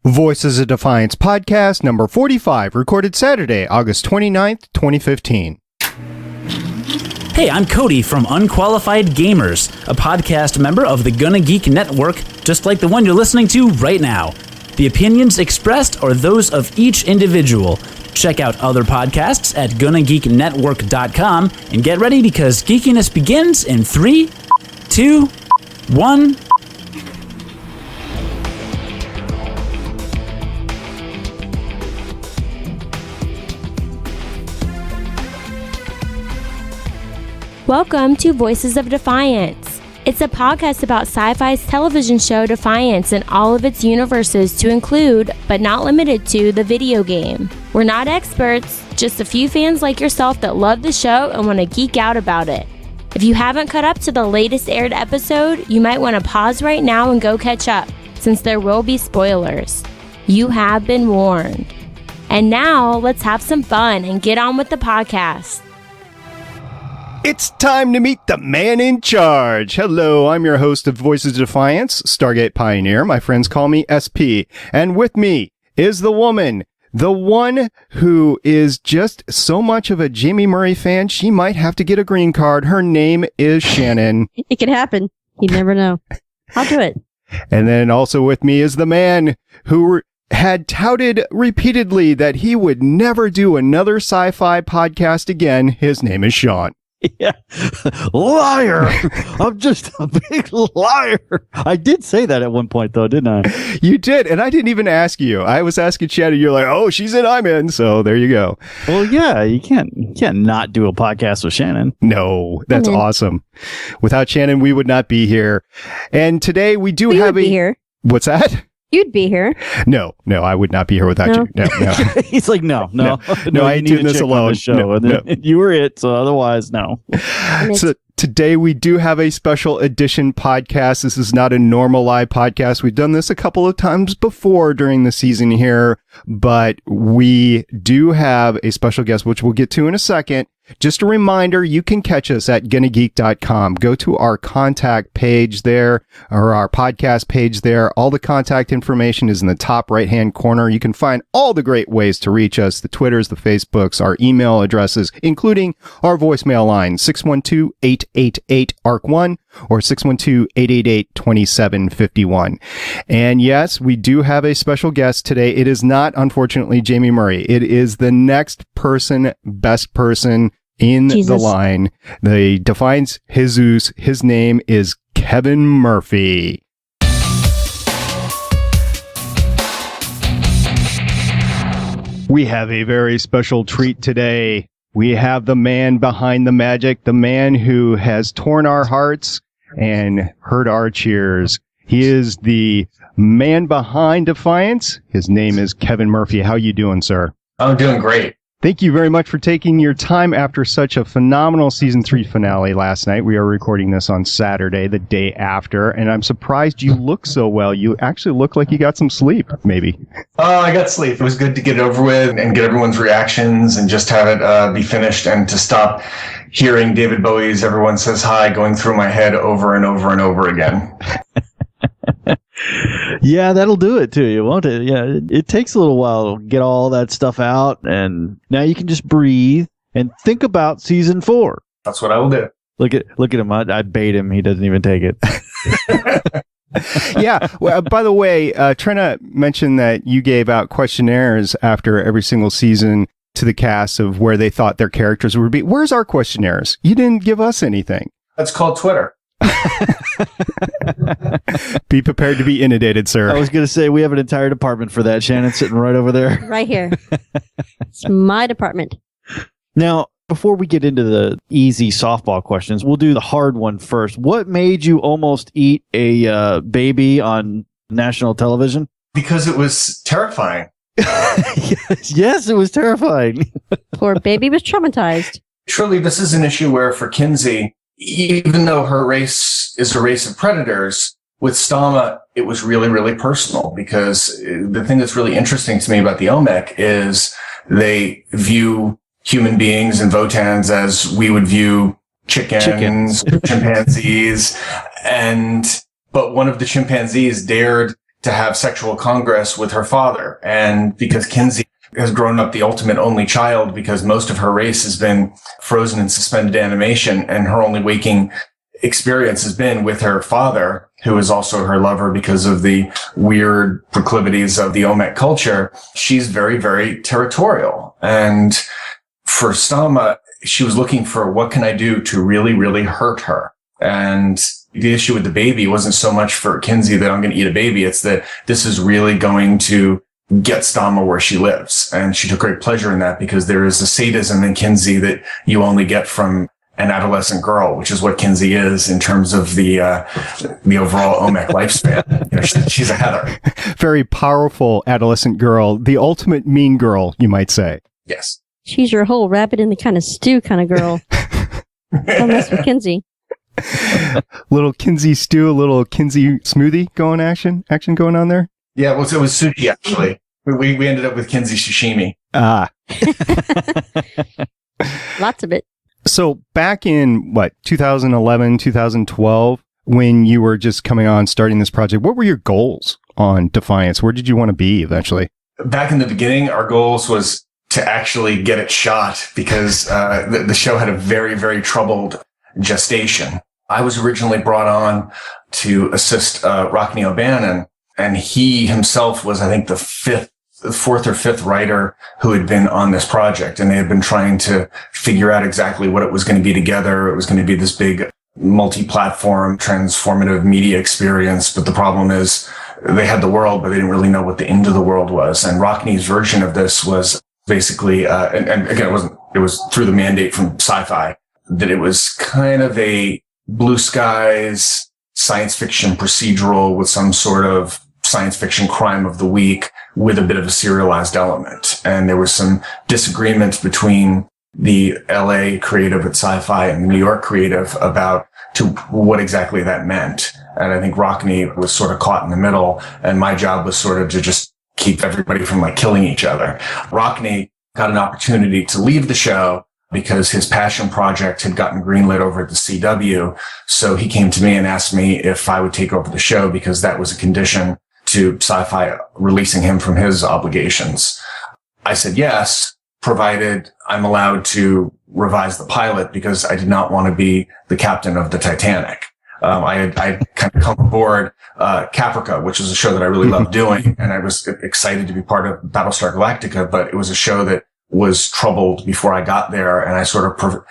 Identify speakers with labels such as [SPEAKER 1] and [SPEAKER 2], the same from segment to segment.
[SPEAKER 1] Voices of Defiance podcast number 45, recorded Saturday, August 29th, 2015.
[SPEAKER 2] Hey, I'm Cody from Unqualified Gamers, a podcast member of the Gonna Geek Network, just like the one you're listening to right now. The opinions expressed are those of each individual. Check out other podcasts at GonnaGeekNetwork.com and get ready because geekiness begins in 3, 2, 1...
[SPEAKER 3] Welcome to Voices of Defiance. It's a podcast about sci-fi's television show Defiance and all of its universes to include, but not limited to, the video game. We're not experts, just a few fans like yourself that love the show and want to geek out about it. If you haven't caught up to the latest aired episode, you might want to pause right now and go catch up, since there will be spoilers. You have been warned. And now, let's have some fun and get on with the podcast.
[SPEAKER 1] It's time to meet the man in charge. Hello, I'm your host of Voices of Defiance, Stargate Pioneer. My friends call me SP. And with me is the woman, the one who is just so much of a Jamie Murray fan, she might have to get a green card. Her name is Shannon.
[SPEAKER 4] It could happen. You never know. I'll do it.
[SPEAKER 1] And then also with me is the man who had touted repeatedly that he would never do another sci-fi podcast again. His name is Sean.
[SPEAKER 5] Yeah. Liar. I'm just a big liar. I did say that at one point, though, didn't I?
[SPEAKER 1] You did. And I didn't even ask you. I was asking Chad, and you're like, oh, she's in, I'm in. So there you go.
[SPEAKER 5] Well, yeah, you can't not do a podcast with Shannon.
[SPEAKER 1] No, that's awesome. Without Shannon, we would not be here. And today we do have
[SPEAKER 4] be here.
[SPEAKER 1] What's that?
[SPEAKER 4] You'd be here.
[SPEAKER 1] No, I would not be here without you. No.
[SPEAKER 5] He's like, no,
[SPEAKER 1] I ain't doing this alone.
[SPEAKER 5] Show. No. You were it, so otherwise, no.
[SPEAKER 1] So today we do have a special edition podcast. This is not a normal live podcast. We've done this a couple of times before during the season here, but we do have a special guest, which we'll get to in a second. Just a reminder, you can catch us at GonnaGeek.com. Go to our contact page there, or our podcast page there. All the contact information is in the top right-hand corner. You can find all the great ways to reach us, the Twitters, the Facebooks, our email addresses, including our voicemail line, 612-888-ARC1 or 612-888-2751. And yes, we do have a special guest today. It is not, unfortunately, Jamie Murray. It is the next person, best person in the line, the Defiance Jesus. His name is Kevin Murphy. We have a very special treat today. We have the man behind the magic, the man who has torn our hearts and heard our cheers. He is the man behind Defiance. His name is Kevin Murphy. How you doing, sir?
[SPEAKER 6] I'm doing great.
[SPEAKER 1] Thank you very much for taking your time after such a phenomenal season 3 finale last night. We are recording this on Saturday, the day after, and I'm surprised you look so well. You actually look like you got some sleep, maybe.
[SPEAKER 6] I got sleep. It was good to get it over with and get everyone's reactions and just have it be finished and to stop hearing David Bowie's Everyone Says Hi going through my head over and over and over again.
[SPEAKER 5] Yeah, that'll do it to you, won't it? Yeah, it takes a little while to get all that stuff out, and now you can just breathe and think about season 4.
[SPEAKER 6] That's what I will do.
[SPEAKER 5] Look at him. I bait him. He doesn't even take it.
[SPEAKER 1] Yeah. Well, by the way, trying to mention that you gave out questionnaires after every single season to the cast of where they thought their characters would be. Where's our questionnaires? You didn't give us anything.
[SPEAKER 6] That's called Twitter.
[SPEAKER 1] Be prepared to be inundated, sir.
[SPEAKER 5] I was going to say, we have an entire department for that. Shannon's sitting right over there.
[SPEAKER 4] Right here. It's my department.
[SPEAKER 5] Now, before we get into the easy softball questions, we'll do the hard one first. What made you almost eat a baby on national television?
[SPEAKER 6] Because it was terrifying.
[SPEAKER 5] Yes, it was terrifying.
[SPEAKER 4] Poor baby was traumatized.
[SPEAKER 6] Truly, this is an issue where for Kinsey, even though her race is a race of predators, with Stama, it was really, really personal, because the thing that's really interesting to me about the Olmec is they view human beings and Votans as we would view chickens. Chimpanzees. But one of the chimpanzees dared to have sexual congress with her father. And because Kinsey has grown up the ultimate only child, because most of her race has been frozen in suspended animation, and her only waking experience has been with her father, who is also her lover because of the weird proclivities of the Olmec culture. She's very, very territorial. And for Stama, she was looking for, what can I do to really, really hurt her? And the issue with the baby wasn't so much for Kinsey that I'm going to eat a baby. It's that this is really going to get Stama where she lives. And she took great pleasure in that, because there is a sadism in Kinsey that you only get from an adolescent girl, which is what Kinsey is in terms of the overall Olmec lifespan. You know, she's a Heather.
[SPEAKER 1] Very powerful adolescent girl, the ultimate mean girl, you might say.
[SPEAKER 6] Yes.
[SPEAKER 4] She's your whole rabbit in the kind of stew kind of girl. Don't mess with Kinsey.
[SPEAKER 1] Little Kinsey stew, a little Kinsey smoothie going action going on there.
[SPEAKER 6] Yeah, well, it was sushi, actually. We ended up with Kinsey sashimi.
[SPEAKER 1] Ah.
[SPEAKER 4] Lots of it.
[SPEAKER 1] So back in, 2011, 2012, when you were just coming on, starting this project, what were your goals on Defiance? Where did you want to be eventually?
[SPEAKER 6] Back in the beginning, our goals was to actually get it shot, because the show had a very, very troubled gestation. I was originally brought on to assist Rockne O'Bannon, and he himself was, I think, the fourth or fifth writer who had been on this project, and they had been trying to figure out exactly what it was going to be together. It was going to be this big multi-platform transformative media experience. But the problem is they had the world, but they didn't really know what the end of the world was. And Rockne's version of this was basically, and again, it was through the mandate from Sci-Fi, that it was kind of a blue skies science fiction procedural with some sort of science fiction crime of the week with a bit of a serialized element. And there was some disagreement between the LA creative at Sci-Fi and New York creative about to what exactly that meant. And I think Rockne was sort of caught in the middle, and my job was sort of to just keep everybody from killing each other. Rockne got an opportunity to leave the show because his passion project had gotten greenlit over at the CW. So he came to me and asked me if I would take over the show, because that was a condition to Sci-Fi releasing him from his obligations. I said yes, provided I'm allowed to revise the pilot, because I did not want to be the captain of the Titanic. I had kind of come aboard Caprica, which is a show that I really loved doing, and I was excited to be part of Battlestar Galactica, but it was a show that was troubled before I got there, and I sort of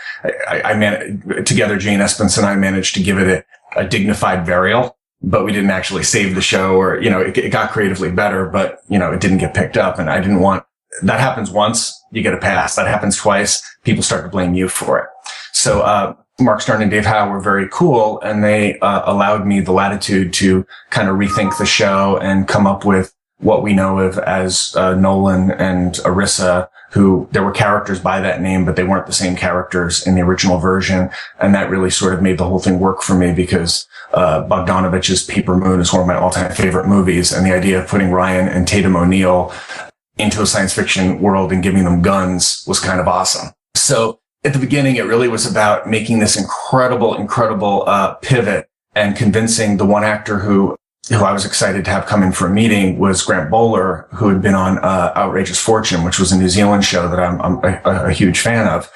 [SPEAKER 6] I managed together. Jane Espence and I managed to give it a dignified burial, but we didn't actually save the show, or it got creatively better, but it didn't get picked up, and I didn't want that. Happens once, you get a pass. That happens twice, people start to blame you for it. So Mark Stern and Dave Howe were very cool, and they allowed me the latitude to kind of rethink the show and come up with what we know of as Nolan and Arissa, who there were characters by that name, but they weren't the same characters in the original version. And that really sort of made the whole thing work for me, because Bogdanovich's Paper Moon is one of my all-time favorite movies. And the idea of putting Ryan and Tatum O'Neal into a science fiction world and giving them guns was kind of awesome. So at the beginning, it really was about making this incredible pivot, and convincing the one actor who I was excited to have come in for a meeting was Grant Bowler, who had been on Outrageous Fortune, which was a New Zealand show that I'm a huge fan of,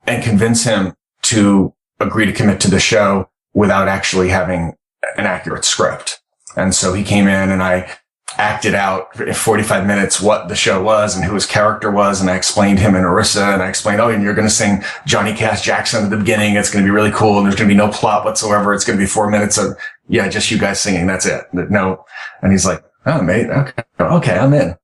[SPEAKER 6] and convince him to agree to commit to the show without actually having an accurate script. And so he came in, and I acted out in 45 minutes what the show was and who his character was. And I explained him and Arissa, and I explained, and you're going to sing Johnny Cash Jackson at the beginning. It's going to be really cool. And there's going to be no plot whatsoever. It's going to be 4 minutes of, just you guys singing. That's it. No. And he's like, oh, mate. Okay. I'm in.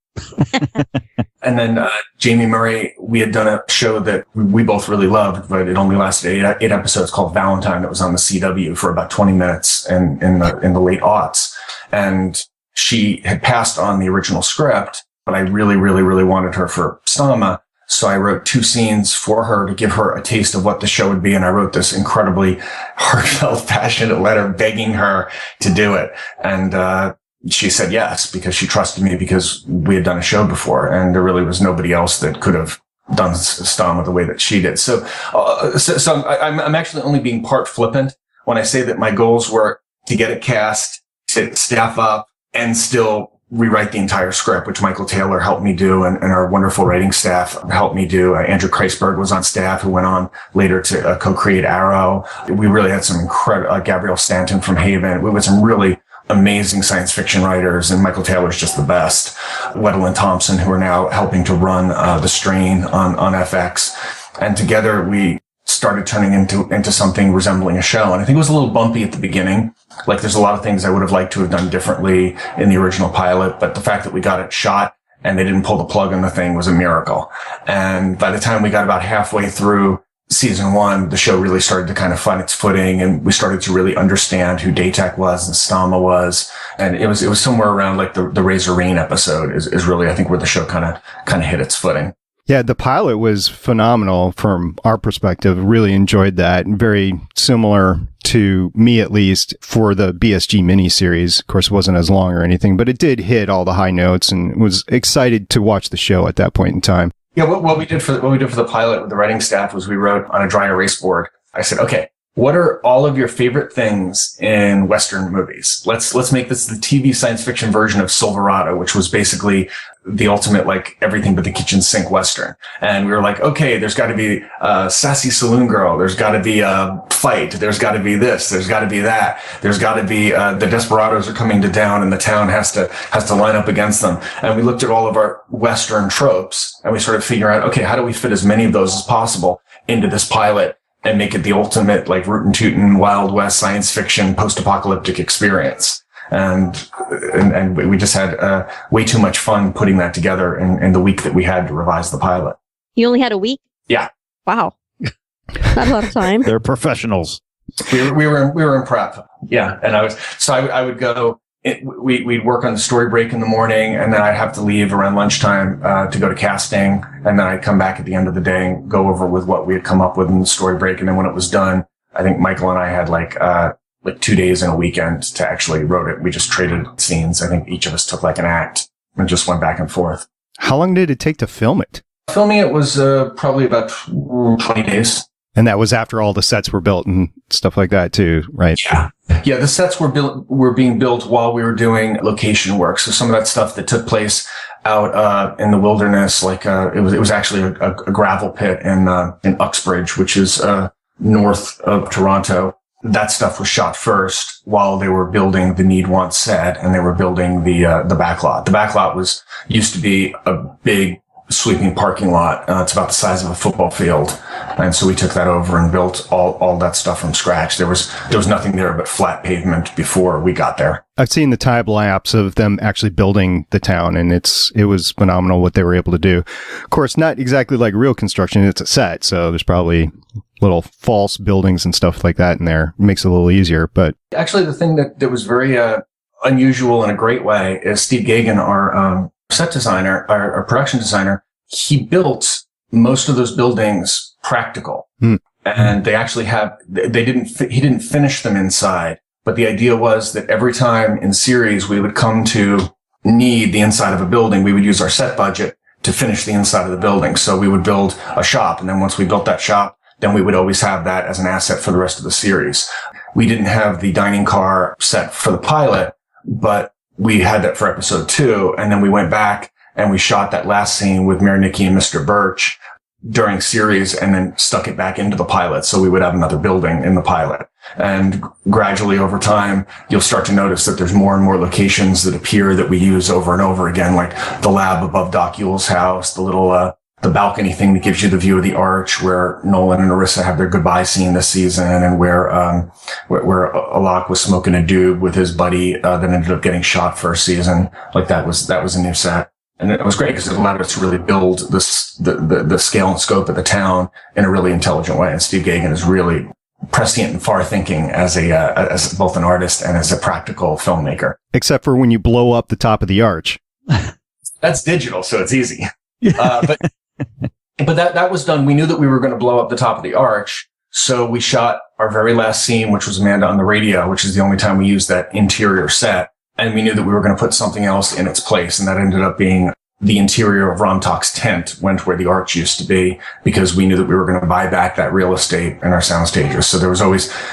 [SPEAKER 6] And then, Jamie Murray, we had done a show that we both really loved, but it only lasted eight episodes, called Valentine, that was on the CW for about 20 minutes in the late aughts. And she had passed on the original script, but I really, really, really wanted her for Stama. So I wrote 2 scenes for her to give her a taste of what the show would be. And I wrote this incredibly heartfelt, passionate letter begging her to do it. And, she said yes, because she trusted me, because we had done a show before, and there really was nobody else that could have done Stama the way that she did. So I'm actually only being part flippant when I say that my goals were to get it cast, to staff up, and still rewrite the entire script, which Michael Taylor helped me do, and our wonderful writing staff helped me do. Andrew Kreisberg was on staff, who went on later to co-create Arrow. We really had some incredible, Gabrielle Stanton from Haven. We had some really amazing science fiction writers, and Michael Taylor's just the best. Weddell and Thompson, who are now helping to run The Strain on FX. And together we started turning into something resembling a show. And I think it was a little bumpy at the beginning. Like, there's a lot of things I would have liked to have done differently in the original pilot, but the fact that we got it shot and they didn't pull the plug on the thing was a miracle. And by the time we got about halfway through season 1, the show really started to kind of find its footing, and we started to really understand who Daytech was and Stama was. And it was somewhere around like the Razor Rain episode is really, I think, where the show kind of hit its footing.
[SPEAKER 1] Yeah, the pilot was phenomenal from our perspective. Really enjoyed that. Very similar to me, at least, for the BSG miniseries. Of course, it wasn't as long or anything, but it did hit all the high notes, and was excited to watch the show at that point in time.
[SPEAKER 6] Yeah, what we did for the pilot with the writing staff was we wrote on a dry erase board. I said, okay, what are all of your favorite things in Western movies? Let's make this the TV science fiction version of Silverado, which was basically the ultimate, like, everything but the kitchen sink Western. And we were like, okay, there's got to be a sassy saloon girl. There's got to be a fight. There's got to be this. There's got to be that. There's got to be the desperados are coming to town, and the town has to line up against them. And we looked at all of our Western tropes, and we started figuring out, okay, how do we fit as many of those as possible into this pilot and make it the ultimate, like, rootin' tootin' Wild West science fiction post-apocalyptic experience. And we just had way too much fun putting that together in the week that we had to revise the pilot.
[SPEAKER 4] You only had a week?
[SPEAKER 6] Yeah.
[SPEAKER 4] Wow. Not a lot of time.
[SPEAKER 5] They're professionals.
[SPEAKER 6] We were in prep. Yeah. And I would go, we'd work on the story break in the morning, and then I'd have to leave around lunchtime to go to casting. And then I'd come back at the end of the day and go over with what we had come up with in the story break. And then when it was done, I think Michael and I had like 2 days and a weekend to actually wrote it. We just traded scenes. I think each of us took like an act and just went back and forth.
[SPEAKER 1] How long did it take to film it?
[SPEAKER 6] Filming it was probably about 20 days.
[SPEAKER 1] And that was after all the sets were built and stuff like that too, right?
[SPEAKER 6] Yeah. Yeah, the sets were being built while we were doing location work. So some of that stuff that took place out in the wilderness, like it was actually a gravel pit in Uxbridge, which is north of Toronto. That stuff was shot first while they were building the Need Want set, and they were building the backlot. The backlot used to be a big sweeping parking lot. It's about the size of a football field. And so we took that over and built all that stuff from scratch. There was nothing there but flat pavement before we got there.
[SPEAKER 1] I've seen the time lapse of them actually building the town, and it was phenomenal what they were able to do. Of course, not exactly like real construction. It's a set, so there's probably little false buildings and stuff like that in there. It makes it a little easier, but
[SPEAKER 6] actually the thing that was very unusual in a great way is Steve Gagan, our set designer, our production designer, he built most of those buildings practical. And they actually he didn't finish them inside, but the idea was that every time in series we would come to need the inside of a building, we would use our set budget to finish the inside of the building. So we would build a shop, and then once we built that shop, then we would always have that as an asset for the rest of the series. We didn't have the dining car set for the pilot, but we had that for episode 2. And then we went back and we shot that last scene with Mayor Nicky and Mr. Birch during series, and then stuck it back into the pilot. So we would have another building in the pilot. And gradually over time, you'll start to notice that there's more and more locations that appear that we use over and over again, like the lab above Doc Yule's house, the little, the balcony thing that gives you the view of the arch where Nolan and Arissa have their goodbye scene this season, and where Alok was smoking a doob with his buddy, that ended up getting shot first season. Like that was a new set. And it was great because it allowed us to really build the scale and scope of the town in a really intelligent way. And Steve Gagan is really prescient and far thinking as both an artist and as a practical filmmaker.
[SPEAKER 1] Except for when you blow up the top of the arch.
[SPEAKER 6] That's digital, so it's easy. But that was done. We knew that we were going to blow up the top of the arch. So we shot our very last scene, which was Amanda on the radio, which is the only time we used that interior set. And we knew that we were going to put something else in its place. And that ended up being the interior of Romtalk's tent went where the arch used to be, because we knew that we were going to buy back that real estate in our sound stages. So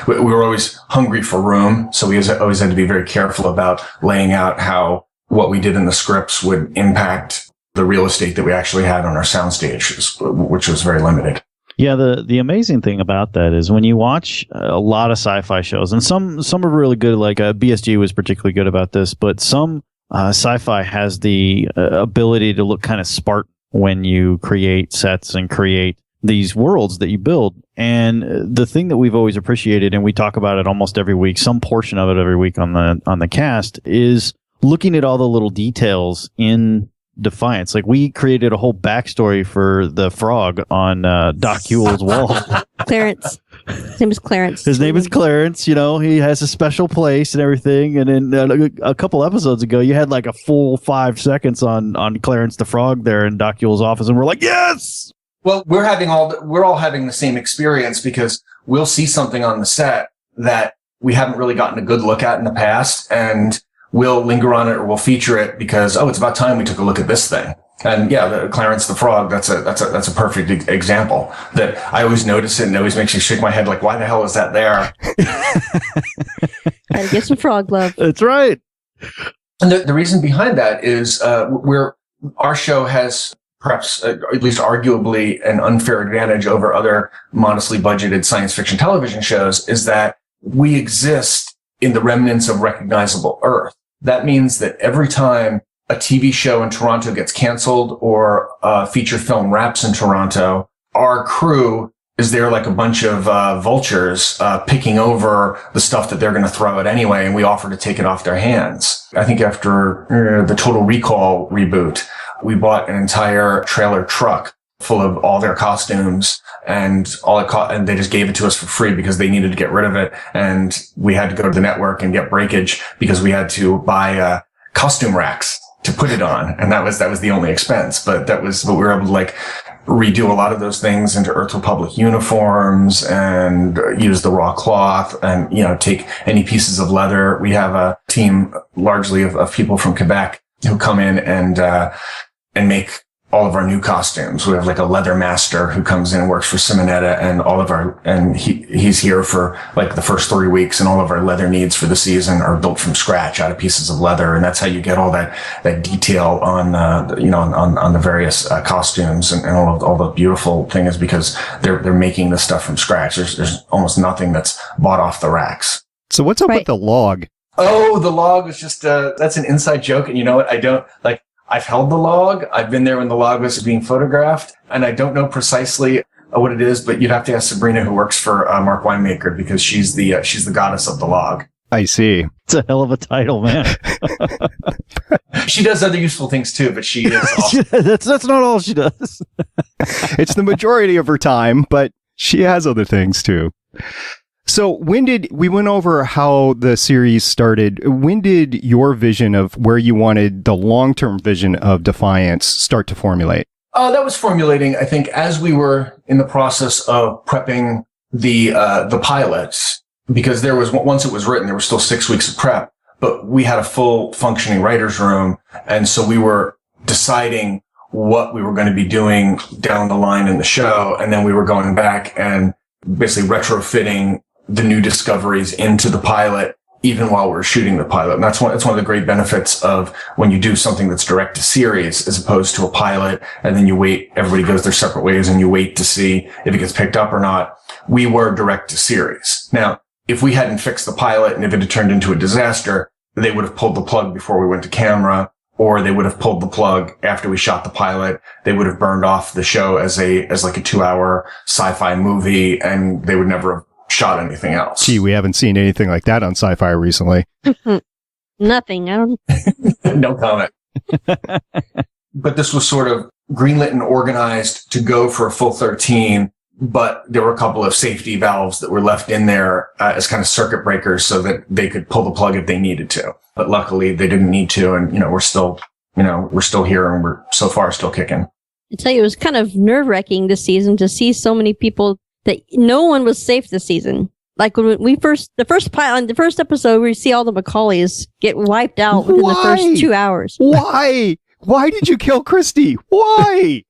[SPEAKER 6] we were always hungry for room. So we always had to be very careful about laying out how what we did in the scripts would impact the real estate that we actually had on our sound stages, which was very limited.
[SPEAKER 5] Yeah, the amazing thing about that is when you watch a lot of sci-fi shows, and some are really good, like BSG was particularly good about this, but some sci-fi has the ability to look kind of Spartan when you create sets and create these worlds that you build. And the thing that we've always appreciated, and we talk about it almost every week, some portion of it every week on the cast, is looking at all the little details in Defiance. Like, we created a whole backstory for the frog on Doc Huell's wall.
[SPEAKER 4] Clarence. His name is Clarence.
[SPEAKER 5] His name is Clarence. You know, he has a special place and everything. And then a couple episodes ago, you had like a full 5 seconds on Clarence the frog there in Doc Huell's office, and we're like, yes.
[SPEAKER 6] Well, we're all having the same experience, because we'll see something on the set that we haven't really gotten a good look at in the past, and we'll linger on it or we'll feature it because, it's about time we took a look at this thing. And yeah, the Clarence the frog, that's a perfect example that I always notice it, and it always makes me shake my head like, why the hell is that there?
[SPEAKER 4] Gotta get some frog love.
[SPEAKER 5] That's right.
[SPEAKER 6] And the reason behind that is our show has perhaps, at least arguably, an unfair advantage over other modestly budgeted science fiction television shows, is that we exist in the remnants of recognizable Earth. That means that every time a TV show in Toronto gets canceled or a feature film wraps in Toronto, our crew is there like a bunch of vultures picking over the stuff that they're going to throw out anyway, and we offer to take it off their hands. I think after the Total Recall reboot, we bought an entire trailer truck full of all their costumes, and and they just gave it to us for free because they needed to get rid of it. And we had to go to the network and get breakage because we had to buy costume racks to put it on. And that was the only expense. But we were able to like redo a lot of those things into Earth Republic uniforms and use the raw cloth and, take any pieces of leather. We have a team largely of people from Quebec who come in and make all of our new costumes. We have like a leather master who comes in and works for Simonetta, and he's here for like the first 3 weeks, and all of our leather needs for the season are built from scratch out of pieces of leather. And that's how you get all that detail on the various costumes and all the beautiful thing is because they're making this stuff from scratch. There's almost nothing that's bought off the racks.
[SPEAKER 1] So what's up with the log?
[SPEAKER 6] Oh, the log was just, that's an inside joke. And you know what? I've held the log. I've been there when the log was being photographed, and I don't know precisely what it is, but you'd have to ask Sabrina, who works for Mark Winemaker, because she's the goddess of the log.
[SPEAKER 1] I see.
[SPEAKER 5] It's a hell of a title, man.
[SPEAKER 6] She does other useful things too, but she is awesome.
[SPEAKER 5] That's not all she does.
[SPEAKER 1] It's the majority of her time, but she has other things too. So we went over how the series started. When did your vision of where you wanted the long-term vision of Defiance start to formulate?
[SPEAKER 6] That was formulating, I think, as we were in the process of prepping the pilots, because once it was written, there was still 6 weeks of prep, but we had a full functioning writer's room. And so we were deciding what we were going to be doing down the line in the show. And then we were going back and basically retrofitting the new discoveries into the pilot, even while we're shooting the pilot. And that's one of the great benefits of when you do something that's direct to series, as opposed to a pilot, and then you wait, everybody goes their separate ways, and you wait to see if it gets picked up or not. We were direct to series. Now, if we hadn't fixed the pilot and if it had turned into a disaster, they would have pulled the plug before we went to camera, or they would have pulled the plug after we shot the pilot. They would have burned off the show as like a 2-hour sci-fi movie, and they would never have shot anything else.
[SPEAKER 1] Gee, we haven't seen anything like that on Sci-Fi recently.
[SPEAKER 4] Nothing. I don't.
[SPEAKER 6] No comment. But this was sort of greenlit and organized to go for a full 13, but there were a couple of safety valves that were left in there as kind of circuit breakers so that they could pull the plug if they needed to. But luckily they didn't need to, and we're still here, and we're so far still kicking.
[SPEAKER 4] I tell you, it was kind of nerve-wracking this season to see so many people that no one was safe this season. Like when the first episode, we see all the Macaulays get wiped out within the first 2 hours.
[SPEAKER 1] Why? Why did you kill Christy? Why?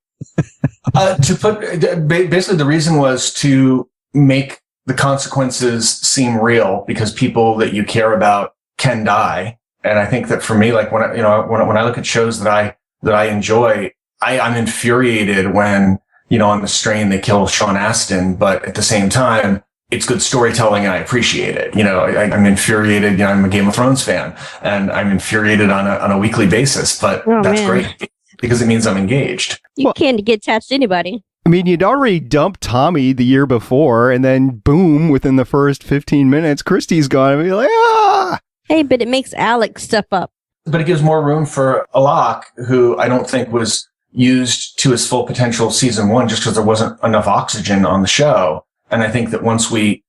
[SPEAKER 6] Basically the reason was to make the consequences seem real, because people that you care about can die. And I think that for me, like when I look at shows that I enjoy, I'm infuriated when, on The Strain they kill Sean Astin, but at the same time, it's good storytelling and I appreciate it. I'm infuriated. I'm a Game of Thrones fan and I'm infuriated on a weekly basis, but that's great because it means I'm engaged.
[SPEAKER 4] You can't get attached to anybody.
[SPEAKER 1] I mean, you'd already dumped Tommy the year before and then boom, within the first 15 minutes, Christy's gone and be like, ah!
[SPEAKER 4] Hey, but it makes Alex step up.
[SPEAKER 6] But it gives more room for Alok, who I don't think was used to his full potential season 1 just because there wasn't enough oxygen on the show. And I think that once we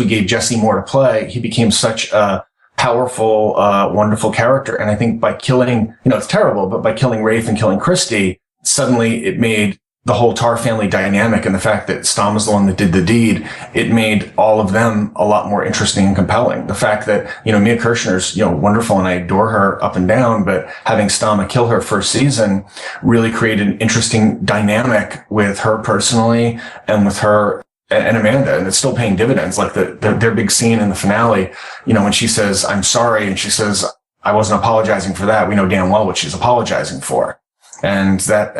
[SPEAKER 6] gave Jesse more to play, he became such a powerful, wonderful character. And I think by killing, it's terrible, but by killing Rafe and killing Christy, suddenly it made the whole Tar family dynamic, and the fact that Stam was the one that did the deed, it made all of them a lot more interesting and compelling. The fact that, Mia Kirshner's, wonderful and I adore her up and down, but having Stama kill her first season really created an interesting dynamic with her personally and with her and Amanda, and it's still paying dividends. Like their big scene in the finale, when she says, "I'm sorry," and she says, "I wasn't apologizing for that." We know damn well what she's apologizing for. And that,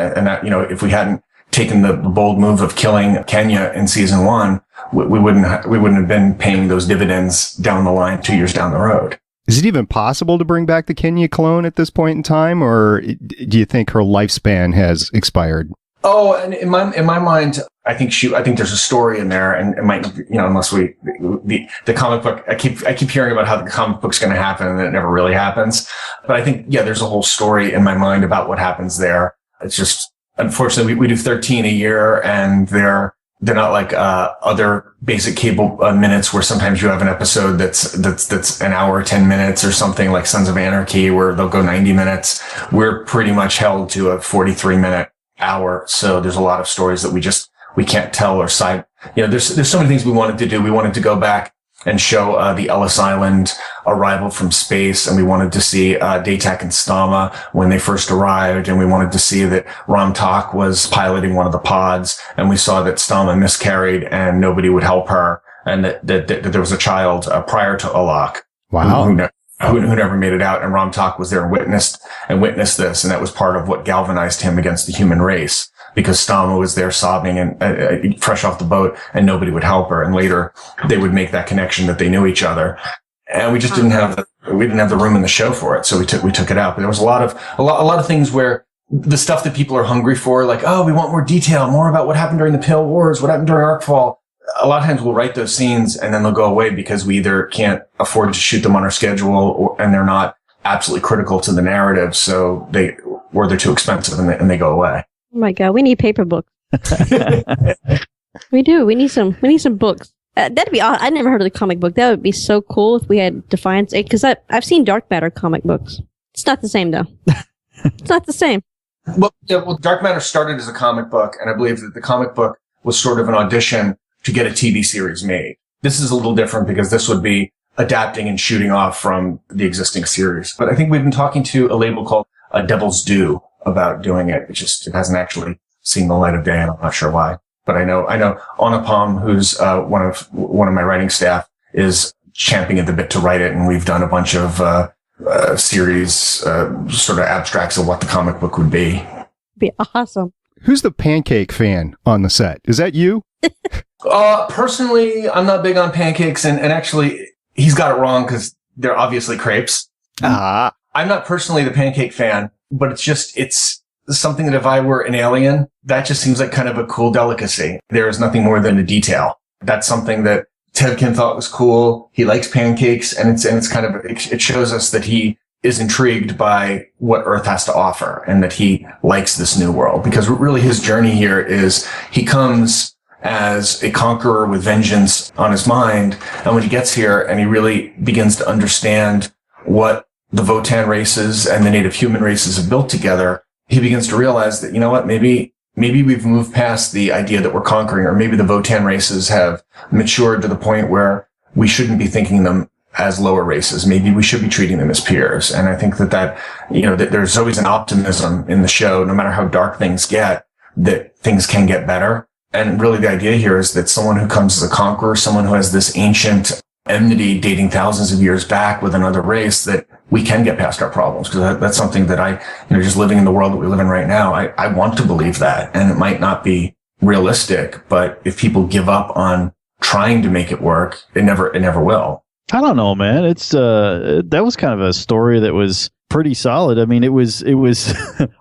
[SPEAKER 6] if we hadn't taken the bold move of killing Kenya in season 1, we wouldn't have been paying those dividends down the line 2 years down the road.
[SPEAKER 1] Is it even possible to bring back the Kenya clone at this point in time, or do you think her lifespan has expired?
[SPEAKER 6] Oh, and in my mind, I think there's a story in there, and it might, unless the comic book, I keep hearing about how the comic book's going to happen and it never really happens. But I think, there's a whole story in my mind about what happens there. It's just, unfortunately, we do 13 a year, and they're not like other basic cable minutes where sometimes you have an episode that's an hour, 10 minutes or something like Sons of Anarchy where they'll go 90 minutes. We're pretty much held to a 43-minute hour. So there's a lot of stories that we can't tell or side. There's so many things we wanted to do. We wanted to go back and show the Ellis Island arrival from space, and we wanted to see Datak and Stama when they first arrived, and we wanted to see that Ram Tak was piloting one of the pods, and we saw that Stama miscarried and nobody would help her, and that there was a child prior to Alok.
[SPEAKER 1] Wow.
[SPEAKER 6] Who never made it out, and Ram Tak was there and witnessed this, and that was part of what galvanized him against the human race, because Stama was there sobbing and fresh off the boat, and nobody would help her. And later they would make that connection that they knew each other, and we just didn't have the room in the show for it, so we took it out. But there was a lot of things where the stuff that people are hungry for, like, oh, we want more detail, more about what happened during the Pale Wars, what happened during Arcfall. A lot of times we'll write those scenes and then they'll go away because we either can't afford to shoot them on our schedule, and they're not absolutely critical to the narrative, so they're too expensive and they go away.
[SPEAKER 4] Oh my God, we need paper books. We do. We need some books. That'd be awesome. I never heard of the comic book. That would be so cool if we had Defiance 8, because I've seen Dark Matter comic books. It's not the same though. It's not the same.
[SPEAKER 6] Well, Dark Matter started as a comic book, and I believe that the comic book was sort of an audition to get a TV series made. This is a little different because this would be adapting and shooting off from the existing series. But I think we've been talking to a label called Devil's Due about doing it. It hasn't actually seen the light of day, and I'm not sure why. But I know Anupam, who's one of my writing staff, is champing at the bit to write it, and we've done a bunch of series sort of abstracts of what the comic book would be.
[SPEAKER 4] Be awesome.
[SPEAKER 1] Who's the pancake fan on the set? Is that you?
[SPEAKER 6] Personally, I'm not big on pancakes, and actually, he's got it wrong because they're obviously crepes.
[SPEAKER 1] Ah.
[SPEAKER 6] I'm not personally the pancake fan, but it's something that if I were an alien, that just seems like kind of a cool delicacy. There is nothing more than a detail. That's something that Tevkin thought was cool. He likes pancakes, and it's kind of, it shows us that he is intrigued by what Earth has to offer and that he likes this new world, because really his journey here is he comes as a conqueror with vengeance on his mind. And when he gets here and he really begins to understand what the Votan races and the native human races have built together, he begins to realize that, you know what, maybe we've moved past the idea that we're conquering, or maybe the Votan races have matured to the point where we shouldn't be thinking them as lower races. Maybe we should be treating them as peers. And I think that there's always an optimism in the show, no matter how dark things get, that things can get better. And really the idea here is that someone who comes as a conqueror, someone who has this ancient enmity dating thousands of years back with another race, that we can get past our problems. Because that's something that just living in the world that we live in right now, I want to believe that. And it might not be realistic, but if people give up on trying to make it work, it never will.
[SPEAKER 5] I don't know, man. It's that was kind of a story that was pretty solid. I mean, it was I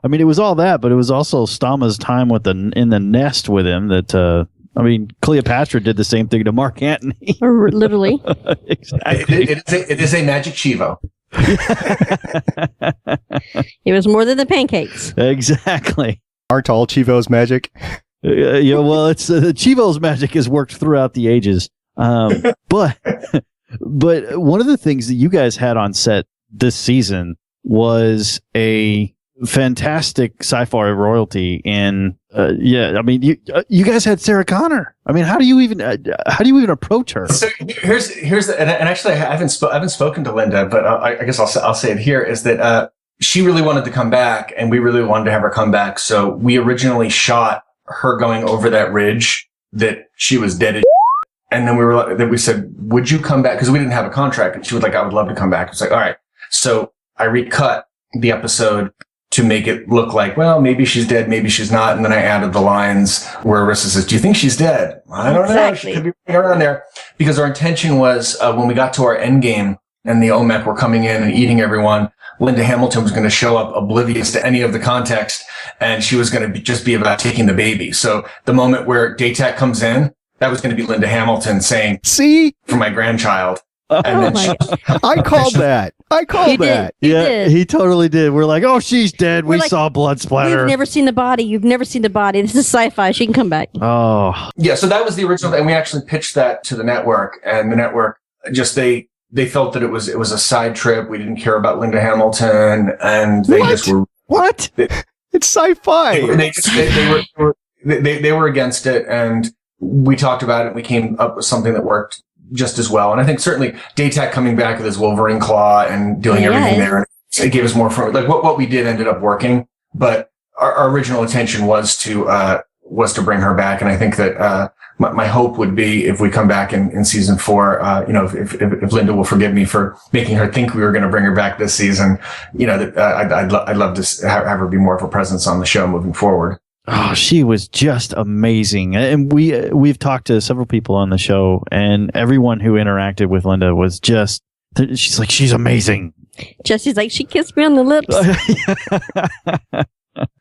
[SPEAKER 5] mean, it was all that, but it was also Stama's time in the nest with him that I mean, Cleopatra did the same thing to Mark Antony.
[SPEAKER 4] Literally.
[SPEAKER 5] Exactly.
[SPEAKER 6] It is a magic Chivo.
[SPEAKER 4] It was more than the pancakes.
[SPEAKER 5] Exactly.
[SPEAKER 1] Aren't all Chivos magic?
[SPEAKER 5] Yeah, well, it's Chivo's magic has worked throughout the ages. But one of the things that you guys had on set this season was a fantastic sci-fi royalty in I mean you guys had Sarah Connor. I mean, how do you even approach her?
[SPEAKER 6] So here's and actually I haven't spoken to Linda, but I guess I'll say it here, is that she really wanted to come back and we really wanted to have her come back. So we originally shot her going over that ridge that she was dead as and then we said, would you come back? Because we didn't have a contract. And she was like, I would love to come back. It's like, all right. So I recut the episode to make it look like, well, maybe she's dead, maybe she's not. And then I added the lines where Arissa says, do you think she's dead? I don't know. She could be around there. Because our intention was, when we got to our end game and the OMEC were coming in and eating everyone, Linda Hamilton was going to show up oblivious to any of the context, and she was going to just be about taking the baby. So the moment where Daytech comes in, that was going to be Linda Hamilton saying, "See, for my grandchild." And then
[SPEAKER 1] I called that.
[SPEAKER 5] Yeah, he totally did. We're like, oh, she's dead. We saw blood splatter.
[SPEAKER 4] You've never seen the body. You've never seen the body. This is sci-fi. She can come back.
[SPEAKER 5] Oh,
[SPEAKER 6] yeah. So that was the original, and we actually pitched that to the network, and the network just they felt that it was a side trip. We didn't care about Linda Hamilton, and they just were
[SPEAKER 1] what? It's sci-fi.
[SPEAKER 6] They were against it, and we talked about it. We came up with something that worked just as well. And I think certainly Daytech coming back with his Wolverine claw and doing everything there, it gave us more fun. Like what we did ended up working, but our original intention was to bring her back. And I think that my hope would be, if we come back in season 4, if Linda will forgive me for making her think we were going to bring her back this season, that I'd love to have her be more of a presence on the show moving forward.
[SPEAKER 5] Oh, she was just amazing. And we've talked to several people on the show, and everyone who interacted with Linda was just, she's like, she's amazing.
[SPEAKER 4] Jesse's like, she kissed me on the lips.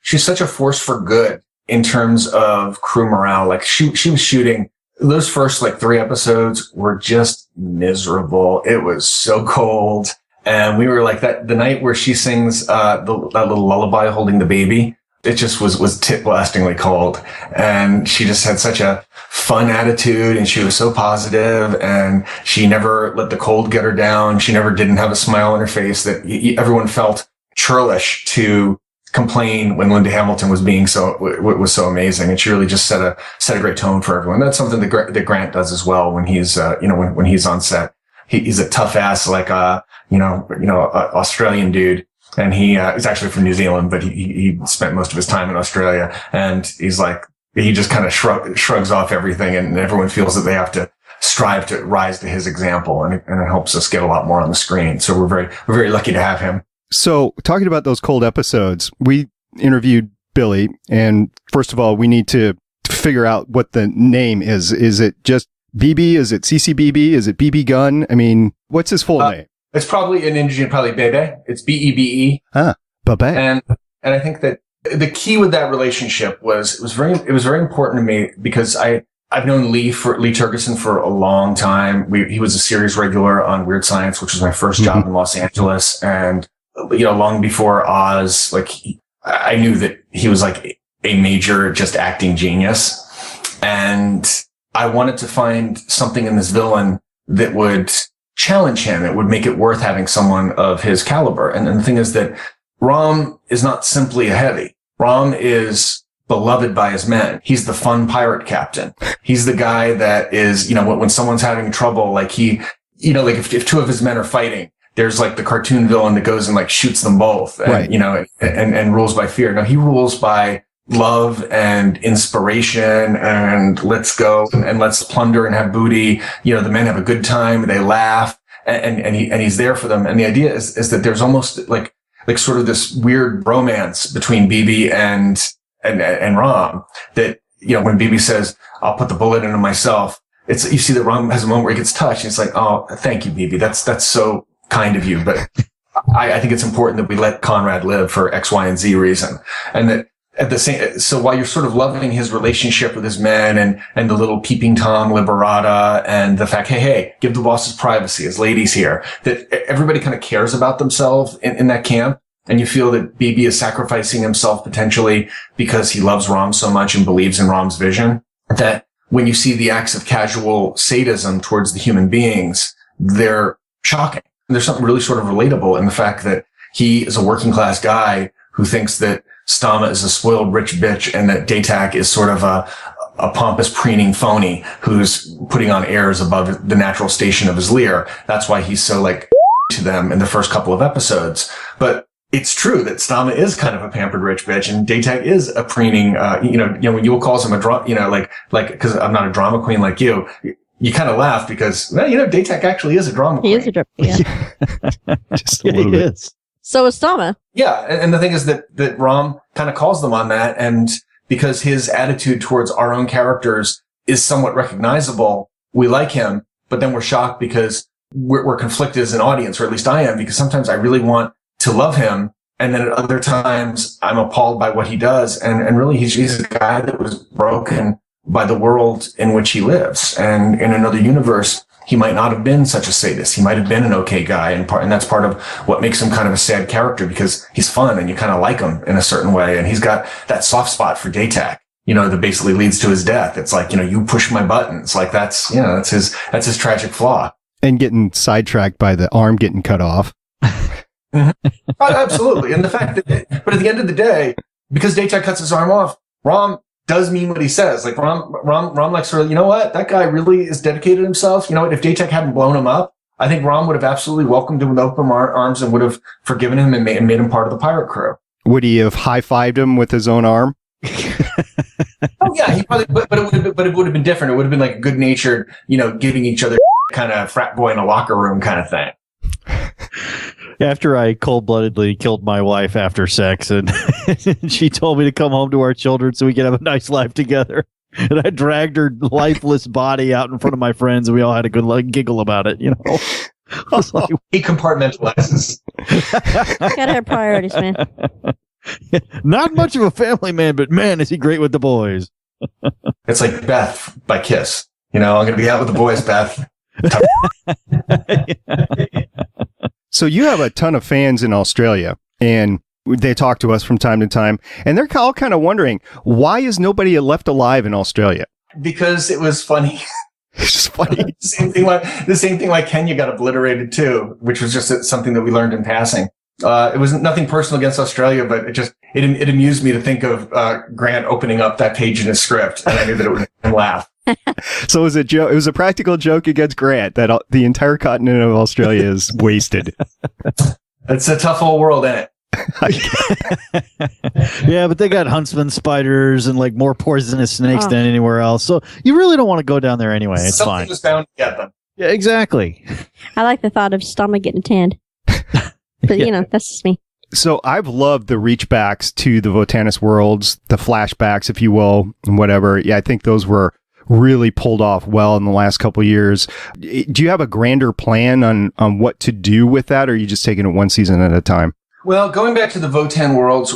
[SPEAKER 6] She's such a force for good in terms of crew morale. Like she was shooting, those first 3 episodes were just miserable. It was so cold. And we were like the night where she sings that little lullaby holding the baby. It just was tit-blastingly cold. And she just had such a fun attitude, and she was so positive, and she never let the cold get her down. She never didn't have a smile on her face that everyone felt churlish to complain when Linda Hamilton was so amazing. And she really just set a great tone for everyone. That's something that Grant does as well when he's, when he's on set. He's a tough ass, Australian dude. And he's actually from New Zealand, but he spent most of his time in Australia. And he's like, he just kind of shrugs off everything, and everyone feels that they have to strive to rise to his example. And it helps us get a lot more on the screen. So we're very lucky to have him.
[SPEAKER 1] So talking about those cold episodes, we interviewed Billy, and first of all, we need to figure out what the name is. Is it just BB? Is it CCBB? Is it BB Gun? I mean, what's his full name?
[SPEAKER 6] It's probably in Indian, probably Bebe. It's Bebe.
[SPEAKER 1] Bebe.
[SPEAKER 6] And I think that the key with that relationship was very important to me, because I've known Lee Turgeson for a long time. He was a series regular on Weird Science, which was my first job in Los Angeles. And, long before Oz, I knew that he was a major just acting genius. And I wanted to find something in this villain that would challenge him. It would make it worth having someone of his caliber. And the thing is that Rom is not simply a heavy. Rom is beloved by his men. He's the fun pirate captain. He's the guy that is, when someone's having trouble, like if two of his men are fighting, there's like the cartoon villain that goes and like shoots them both, and,
[SPEAKER 1] right.
[SPEAKER 6] And rules by fear. No, he rules by love and inspiration and let's go and let's plunder and have booty. The men have a good time. They laugh and he's there for them. And the idea is that there's almost like sort of this weird romance between BB and Rom that, when BB says, I'll put the bullet into myself, you see that Rom has a moment where he gets touched and it's like, oh, thank you, BB. That's so kind of you. But I think it's important that we let Conrad live for X, Y, and Z reason. And that so while you're sort of loving his relationship with his men and the little peeping Tom Liberata and the fact, hey, give the bosses privacy, his ladies here, that everybody kind of cares about themselves in that camp. And you feel that BB is sacrificing himself potentially because he loves Rom so much and believes in Rom's vision, that when you see the acts of casual sadism towards the human beings, they're shocking. There's something really sort of relatable in the fact that he is a working class guy who thinks that Stama is a spoiled rich bitch and that Datak is sort of a pompous preening phony who's putting on airs above the natural station of his lair. That's why he's so like to them in the first couple of episodes. But it's true that Stama is kind of a pampered rich bitch and Datak is a preening, when Yule calls him a cause I'm not a drama queen like you kind of laugh because, Datak actually is a drama queen.
[SPEAKER 4] He is a drama queen. Yeah.
[SPEAKER 1] Just a little bit.
[SPEAKER 5] Is.
[SPEAKER 4] So is Stama.
[SPEAKER 6] Yeah. And the thing is that Rom kind of calls them on that. And because his attitude towards our own characters is somewhat recognizable, we like him, but then we're shocked because we're conflicted as an audience, or at least I am, because sometimes I really want to love him. And then at other times I'm appalled by what he does. And really he's a guy that was broken by the world in which he lives. And in another universe, he might not have been such a sadist. He might have been an okay guy. And that's part of what makes him kind of a sad character, because he's fun and you kind of like him in a certain way. And he's got that soft spot for Datak, that basically leads to his death. It's like, you push my buttons. Like that's his tragic flaw.
[SPEAKER 1] And getting sidetracked by the arm getting cut off.
[SPEAKER 6] Oh, absolutely. And the fact that, but at the end of the day, because Datak cuts his arm off, Rom does mean what he says. Like Rom like sort of, you know what? That guy really is dedicated himself. You know what? If Datak hadn't blown him up, I think Rom would have absolutely welcomed him with open arms and would have forgiven him and made him part of the pirate crew.
[SPEAKER 1] Would he have high-fived him with his own arm?
[SPEAKER 6] Oh yeah, he probably, but it would have been different. It would have been like good-natured, giving each other kind of frat boy in a locker room kind of thing.
[SPEAKER 5] After I cold-bloodedly killed my wife after sex, and she told me to come home to our children so we could have a nice life together, and I dragged her lifeless body out in front of my friends, and we all had a good giggle about it. I was like,
[SPEAKER 6] he compartmentalizes.
[SPEAKER 4] Gotta have priorities, man.
[SPEAKER 5] Not much of a family man, but man, is he great with the boys.
[SPEAKER 6] It's like Beth by Kiss. I'm going to be out with the boys, Beth.
[SPEAKER 1] So you have a ton of fans in Australia, and they talk to us from time to time, and they're all kind of wondering, why is nobody left alive in Australia?
[SPEAKER 6] Because it was funny.
[SPEAKER 1] It's just funny.
[SPEAKER 6] The same thing like Kenya got obliterated too, which was just something that we learned in passing. It was nothing personal against Australia, but it amused me to think of Grant opening up that page in his script, and I knew that it would make him laugh.
[SPEAKER 1] So it was a practical joke against Grant that the entire continent of Australia is wasted.
[SPEAKER 6] It's a tough old world, isn't it?
[SPEAKER 5] Yeah, but they got huntsman spiders and like more poisonous snakes than anywhere else. So you really don't want to go down there anyway. It's
[SPEAKER 6] Something
[SPEAKER 5] fine.
[SPEAKER 6] was bound to get them.
[SPEAKER 5] Yeah, exactly.
[SPEAKER 4] I like the thought of Stama getting tanned. But, that's just me.
[SPEAKER 1] So I've loved the reachbacks to the Votanus worlds, the flashbacks, if you will, and whatever. Yeah, I think those were really pulled off well in the last couple of years. Do you have a grander plan on what to do with that, or are you just taking it one season at a time?
[SPEAKER 6] Well, going back to the Votan worlds,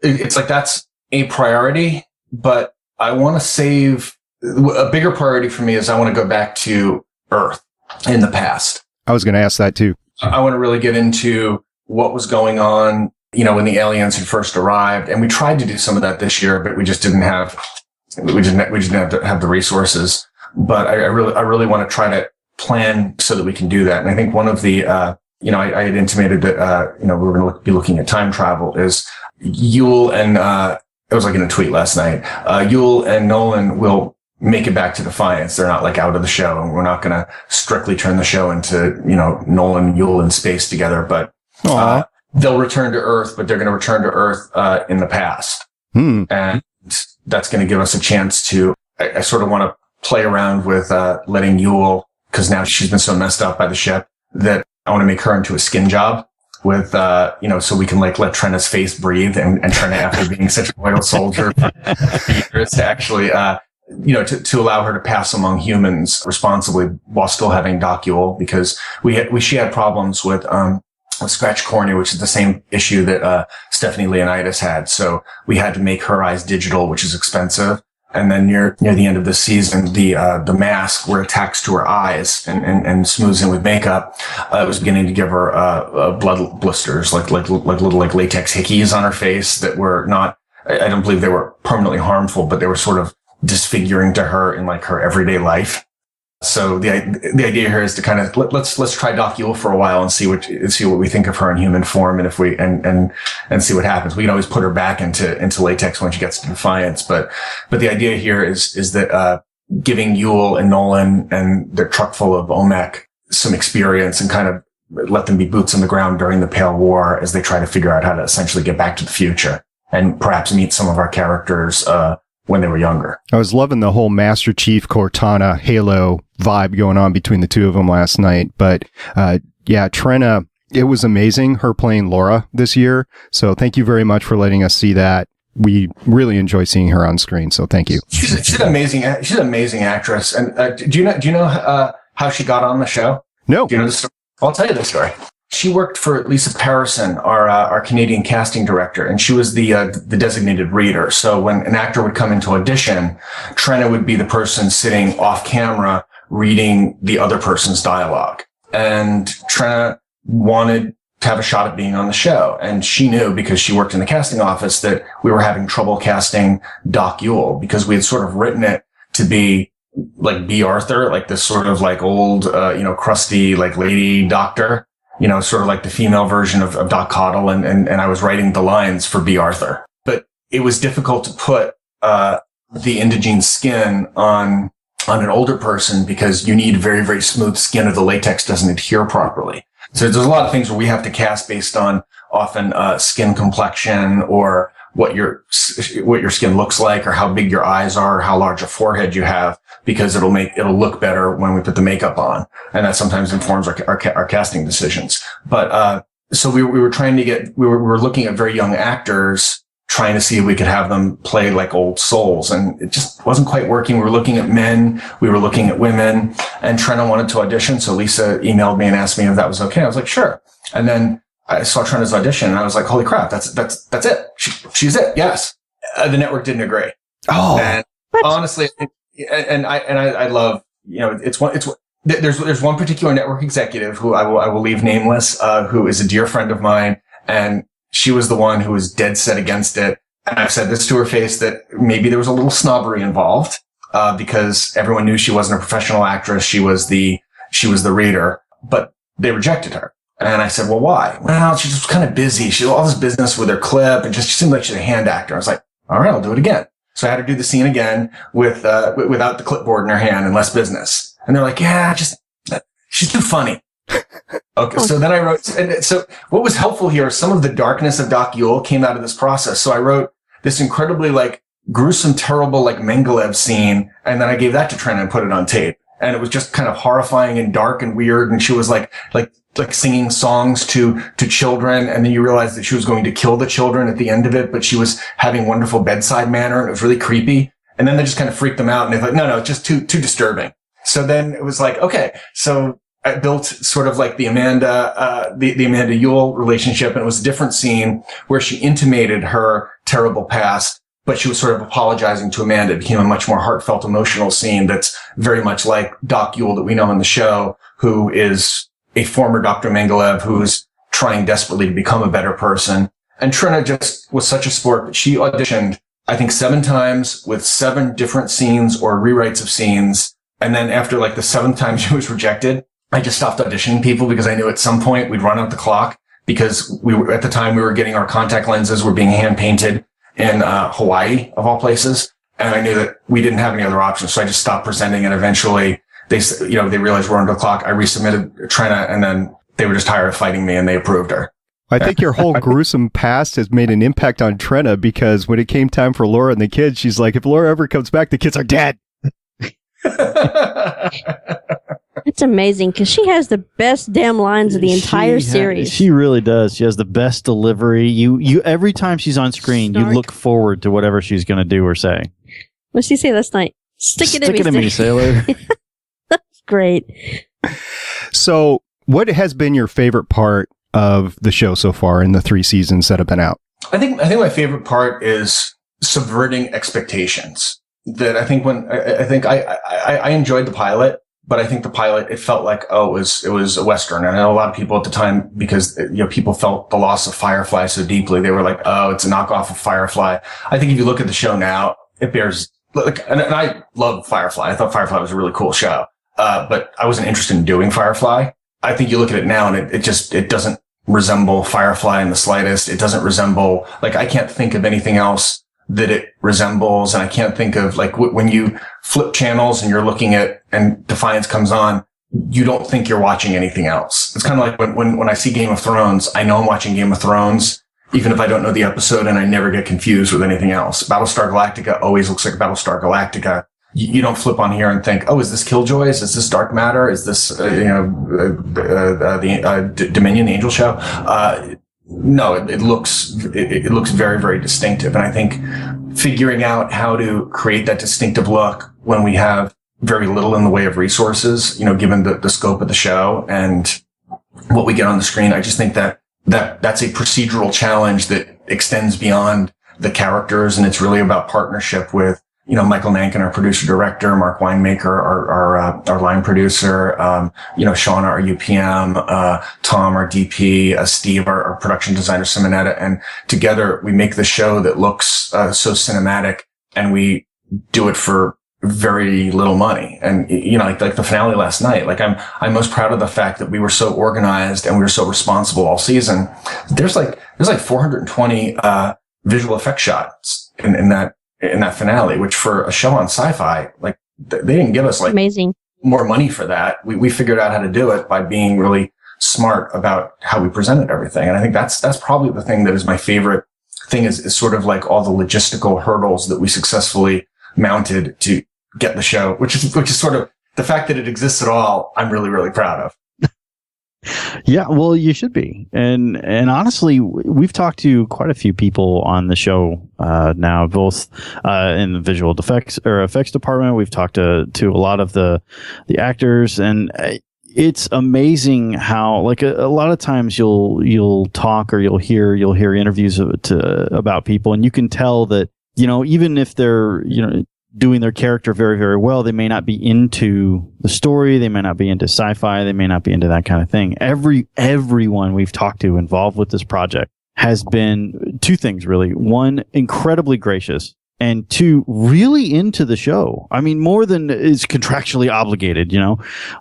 [SPEAKER 6] it's like that's a priority, but I want to save a bigger priority for me is I want to go back to Earth in the past.
[SPEAKER 1] I was going to ask that too.
[SPEAKER 6] I want to really get into what was going on, when the aliens had first arrived, and we tried to do some of that this year, but we just didn't have the resources. But I really want to try to plan so that we can do that. And I think one of the, I had intimated that, we were going to be looking at time travel is Yule and, it was like in a tweet last night, Yule and Nolan will make it back to Defiance. They're not like out of the show, and we're not going to strictly turn the show into, Nolan, Yule in space together, but, they'll return to Earth, but they're going to return to Earth, in the past. And that's going to give us a chance to, I sort of want to play around with, letting Yule, cause now she's been so messed up by the ship that I want to make her into a skin job with, so we can like let Trenna's face breathe and Trenna, after being such a loyal soldier for years, to actually, to allow her to pass among humans responsibly while still having Doc Yule, because she had problems with scratch cornea, which is the same issue that, Stephanie Leonidas had. So we had to make her eyes digital, which is expensive. And then near the end of the season, the mask where it tacks to her eyes and smooths in with makeup, it was beginning to give her, blood blisters, like little latex hickeys on her face that were not, I don't believe they were permanently harmful, but they were sort of disfiguring to her in like her everyday life. So the idea here is to kind of let's try Doc Yule for a while and see what we think of her in human form, and if we and see what happens. We can always put her back into latex when she gets to Defiance, but the idea here is that giving Yule and Nolan and their truck full of OMEC some experience and kind of let them be boots on the ground during the Pale War as they try to figure out how to essentially get back to the future and perhaps meet some of our characters when they were younger.
[SPEAKER 1] I was loving the whole Master Chief Cortana Halo vibe going on between the two of them last night. But Trenna, it was amazing, her playing Laura this year. So thank you very much for letting us see that. We really enjoy seeing her on screen. So thank you.
[SPEAKER 6] She's an amazing actress. And do you know how she got on the show?
[SPEAKER 1] No.
[SPEAKER 6] Do you know the story? I'll tell you the story. She worked for Lisa Parison, our Canadian casting director, and she was the designated reader. So when an actor would come into audition, Trenna would be the person sitting off camera reading the other person's dialogue. And Trenna wanted to have a shot at being on the show. And she knew, because she worked in the casting office, that we were having trouble casting Doc Yule, because we had sort of written it to be like B. Arthur, like this sort of like old, crusty, like lady doctor. Sort of like the female version of Doc Cottle, and I was writing the lines for B. Arthur. But it was difficult to put the Indigene skin on an older person, because you need very, very smooth skin or the latex doesn't adhere properly. So there's a lot of things where we have to cast based on often skin complexion, or what your skin looks like, or how big your eyes are, or how large a forehead you have, because it'll look better when we put the makeup on. And that sometimes informs our casting decisions. But, so we were looking at very young actors, trying to see if we could have them play like old souls. And it just wasn't quite working. We were looking at men, we were looking at women, and Trenna wanted to audition. So Lisa emailed me and asked me if that was okay. I was like, sure. And then I saw Trenna's audition and I was like, holy crap, that's it. She's it. Yes. The network didn't agree.
[SPEAKER 1] Oh,
[SPEAKER 6] and honestly, I love, there's one particular network executive who I will leave nameless, who is a dear friend of mine. And she was the one who was dead set against it. And I've said this to her face, that maybe there was a little snobbery involved, because everyone knew she wasn't a professional actress. She was the reader, but they rejected her. And I said, well, why? Well, she's just kind of busy. She had all this business with her clip, and just she seemed like she's a hand actor. I was like, all right, I'll do it again. So I had her do the scene again without the clipboard in her hand and less business. And they're like, yeah, she's too funny. Okay. So then I wrote, and so what was helpful here, some of the darkness of Doc Yule came out of this process. So I wrote this incredibly like gruesome, terrible, like Mengelev scene. And then I gave that to Trenna and put it on tape. And it was just kind of horrifying and dark and weird. And she was like singing songs to children. And then you realized that she was going to kill the children at the end of it, but she was having wonderful bedside manner, and it was really creepy. And then they just kind of freaked them out, and they thought, no, it's just too disturbing. So then it was like, okay, so I built sort of like the Amanda Yule relationship, and it was a different scene where she intimated her terrible past, but she was sort of apologizing to Amanda. It became a much more heartfelt, emotional scene that's very much like Doc Yule that we know in the show, who is a former Dr. Mengelev who's trying desperately to become a better person. And Trenna just was such a sport, but she auditioned, I think, 7 times with 7 different scenes or rewrites of scenes. And then after like the 7th time she was rejected, I just stopped auditioning people, because I knew at some point we'd run out the clock, because at the time we were getting our contact lenses were being hand painted in Hawaii, of all places. And I knew that we didn't have any other options. So I just stopped presenting, and eventually they realized we're under the clock. I resubmitted Trenna, and then they were just tired of fighting me, and they approved her.
[SPEAKER 1] I think your whole gruesome past has made an impact on Trenna, because when it came time for Laura and the kids, she's like, if Laura ever comes back, the kids are dead.
[SPEAKER 4] It's amazing because she has the best damn lines of the entire series.
[SPEAKER 5] She really does. She has the best delivery. You every time she's on screen, you look forward to whatever she's going to do or say.
[SPEAKER 4] What did she say last night? Stick it
[SPEAKER 5] in me, sailor.
[SPEAKER 4] That's great.
[SPEAKER 1] So, what has been your favorite part of the show so far in the 3 seasons that have been out?
[SPEAKER 6] I think my favorite part is subverting expectations. That I think I enjoyed the pilot, but I think the pilot, it felt like, it was a Western. And I know a lot of people at the time, because, people felt the loss of Firefly so deeply. They were like, it's a knockoff of Firefly. I think if you look at the show now, it bears, and I love Firefly. I thought Firefly was a really cool show. But I wasn't interested in doing Firefly. I think you look at it now and it doesn't resemble Firefly in the slightest. It doesn't resemble, I can't think of anything else that it resembles. And I can't think of, when you flip channels and you're looking at, and Defiance comes on, you don't think you're watching anything else. It's kind of like when I see Game of Thrones, I know I'm watching Game of Thrones, even if I don't know the episode, and I never get confused with anything else. Battlestar Galactica always looks like Battlestar Galactica. You don't flip on here and think, is this Killjoys? Is this Dark Matter? Is this, the Dominion Angel show? No, it looks very, very distinctive. And I think figuring out how to create that distinctive look when we have very little in the way of resources, given the scope of the show and what we get on the screen, I just think that's a procedural challenge that extends beyond the characters. And it's really about partnership with, Michael Nankin, our producer director, Mark Winemaker, our line producer, Sean, our UPM, Tom, our DP, Steve, our production designer, Simonetta. And together we make the show that looks, so cinematic, and we do it for very little money. And, like the finale last night, I'm most proud of the fact that we were so organized and we were so responsible all season. There's 420, visual effect shots in that finale, which for a show on Sci-Fi, they didn't give us
[SPEAKER 4] amazing
[SPEAKER 6] more money for that. We figured out how to do it by being really smart about how we presented everything. And I think that's probably the thing that is my favorite thing is sort of all the logistical hurdles that we successfully mounted to get the show, which is sort of the fact that it exists at all. I'm really, really proud of.
[SPEAKER 5] Yeah, well, you should be. And honestly, we've talked to quite a few people on the show now, both in the visual effects department. We've talked to a lot of the actors, and it's amazing how a lot of times you'll talk or you'll hear interviews about people, and you can tell that even if they're doing their character very, very well, they may not be into the story, they may not be into sci-fi, they may not be into that kind of thing. Everyone we've talked to involved with this project has been 2 things really. 1, incredibly gracious, and 2, really into the show. I mean, more than is contractually obligated,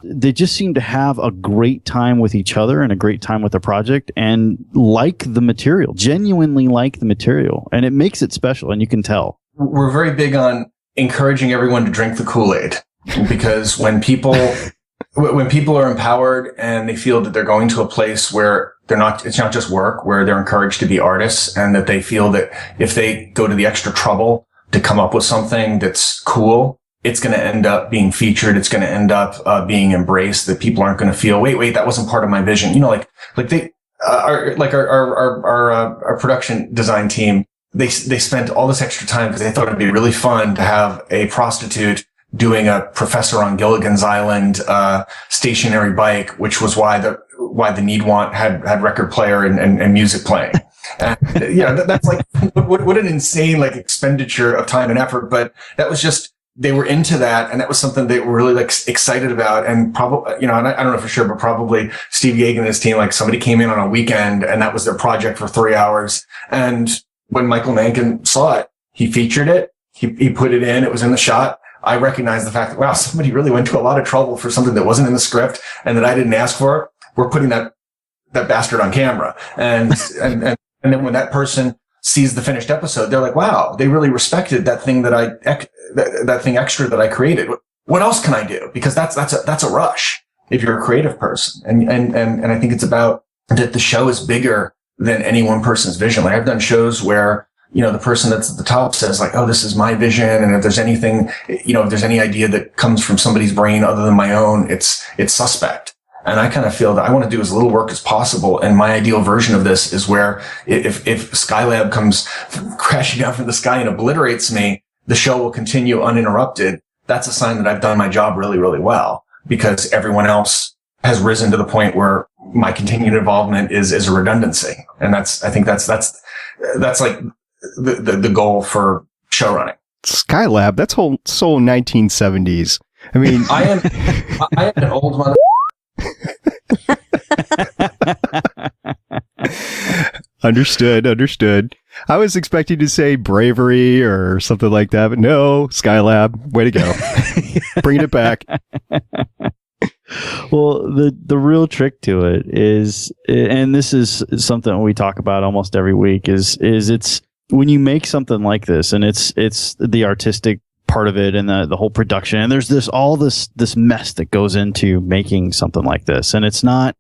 [SPEAKER 5] They just seem to have a great time with each other and a great time with the project, and like the material, genuinely like the material. And it makes it special, and you can tell.
[SPEAKER 6] We're very big on encouraging everyone to drink the Kool-Aid, because when people are empowered and they feel that they're going to a place where it's not just work, where they're encouraged to be artists, and that they feel that if they go to the extra trouble to come up with something that's cool, it's going to end up being featured. It's going to end up being embraced, that people aren't going to feel, wait, that wasn't part of my vision. Our production design team, they spent all this extra time because they thought it'd be really fun to have a prostitute doing a Professor on Gilligan's Island stationary bike, which was why the Need Want had record player and music playing. And, that's what an insane expenditure of time and effort. But that was just, they were into that, and that was something they were really excited about. And probably, and I don't know for sure, but probably Steve Yeagan and his team, somebody came in on a weekend and that was their project for 3 hours. And when Michael Nankin saw it, he featured it. He put it in. It was in the shot. I recognized the fact that, wow, somebody really went to a lot of trouble for something that wasn't in the script and that I didn't ask for. We're putting that bastard on camera. And then when that person sees the finished episode, they're like, wow, they really respected that thing that thing extra that I created. What else can I do? Because that's a rush if you're a creative person. And I think it's about that the show is bigger than any one person's vision. Like I've done shows where, the person that's at the top says like, oh, this is my vision. And if there's anything, if there's any idea that comes from somebody's brain other than my own, it's suspect. And I kind of feel that I want to do as little work as possible. And my ideal version of this is where if Skylab comes crashing down from the sky and obliterates me, the show will continue uninterrupted. That's a sign that I've done my job really, really well, because everyone else has risen to the point where my continued involvement is a redundancy. And I think that's like the goal for show running.
[SPEAKER 1] Skylab, that's so 1970s. I mean,
[SPEAKER 6] I am an old mother.
[SPEAKER 1] Understood. I was expecting to say bravery or something like that, but no, Skylab, way to go. Bringing it back.
[SPEAKER 5] Well, the real trick to it is, and this is something we talk about almost every week, is it's when you make something like this, and it's the artistic part of it and the whole production, and there's this mess that goes into making something like this, and it's not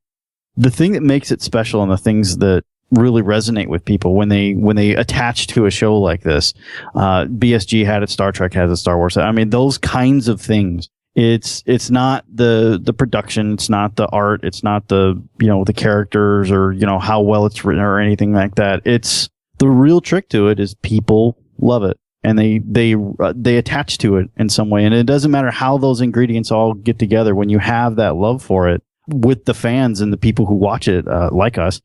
[SPEAKER 5] the thing that makes it special, and the things that really resonate with people when they attach to a show like this. BSG had it, Star Trek has it, Star Wars. I mean, those kinds of things. It's not the production, it's not the art, it's not the the characters or how well it's written or anything like that. It's the real trick to it is people love it. And they attach to it in some way. And it doesn't matter how those ingredients all get together. When you have that love for it with the fans and the people who watch it, like us,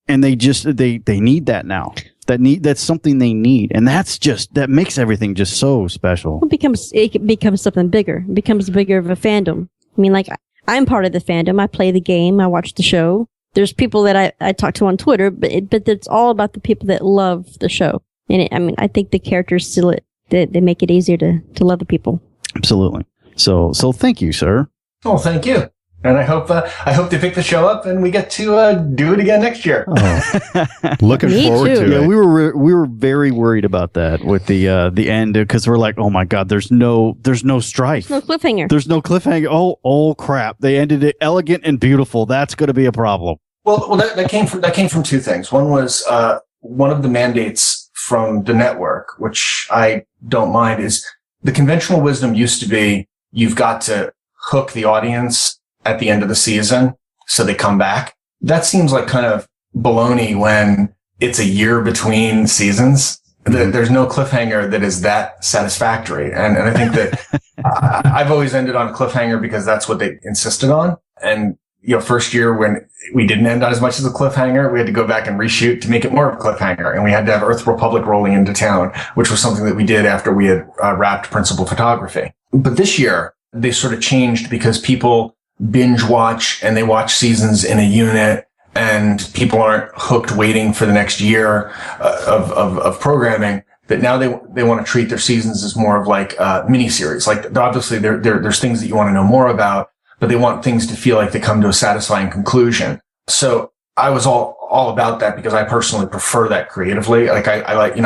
[SPEAKER 5] and they need that now. That's something they need. And that makes everything just so special.
[SPEAKER 4] It becomes something bigger. It becomes bigger of a fandom. I mean, like, I'm part of the fandom. I play the game. I watch the show. There's people that I talk to on Twitter, but it's all about the people that love the show. And I think the characters still they make it easier to love the people.
[SPEAKER 5] Absolutely. So thank you, sir.
[SPEAKER 6] Oh, thank you. And I hope they pick the show up and we get to do it again next year.
[SPEAKER 1] Oh. Looking forward to it.
[SPEAKER 5] Yeah, we were very worried about that with the end, because we're like, oh my God, there's no strife.
[SPEAKER 4] No cliffhanger.
[SPEAKER 5] There's no cliffhanger. Oh crap! They ended it elegant and beautiful. That's going to be a problem.
[SPEAKER 6] Well, that came from two things. One was one of the mandates from the network, which I don't mind, is the conventional wisdom used to be you've got to hook the audience at the end of the season so they come back. That seems like kind of baloney when it's a year between seasons. There's no cliffhanger that is that satisfactory. And I think that I've always ended on a cliffhanger because that's what they insisted on. And, first year when we didn't end on as much as a cliffhanger, we had to go back and reshoot to make it more of a cliffhanger. And we had to have Earth Republic rolling into town, which was something that we did after we had wrapped principal photography. But this year they sort of changed because people binge watch and they watch seasons in a unit, and people aren't hooked waiting for the next year of programming. That now they want to treat their seasons as more of like miniseries. Like obviously there's things that you want to know more about, but they want things to feel like they come to a satisfying conclusion. So I was all about that because I personally prefer that creatively. Like I like,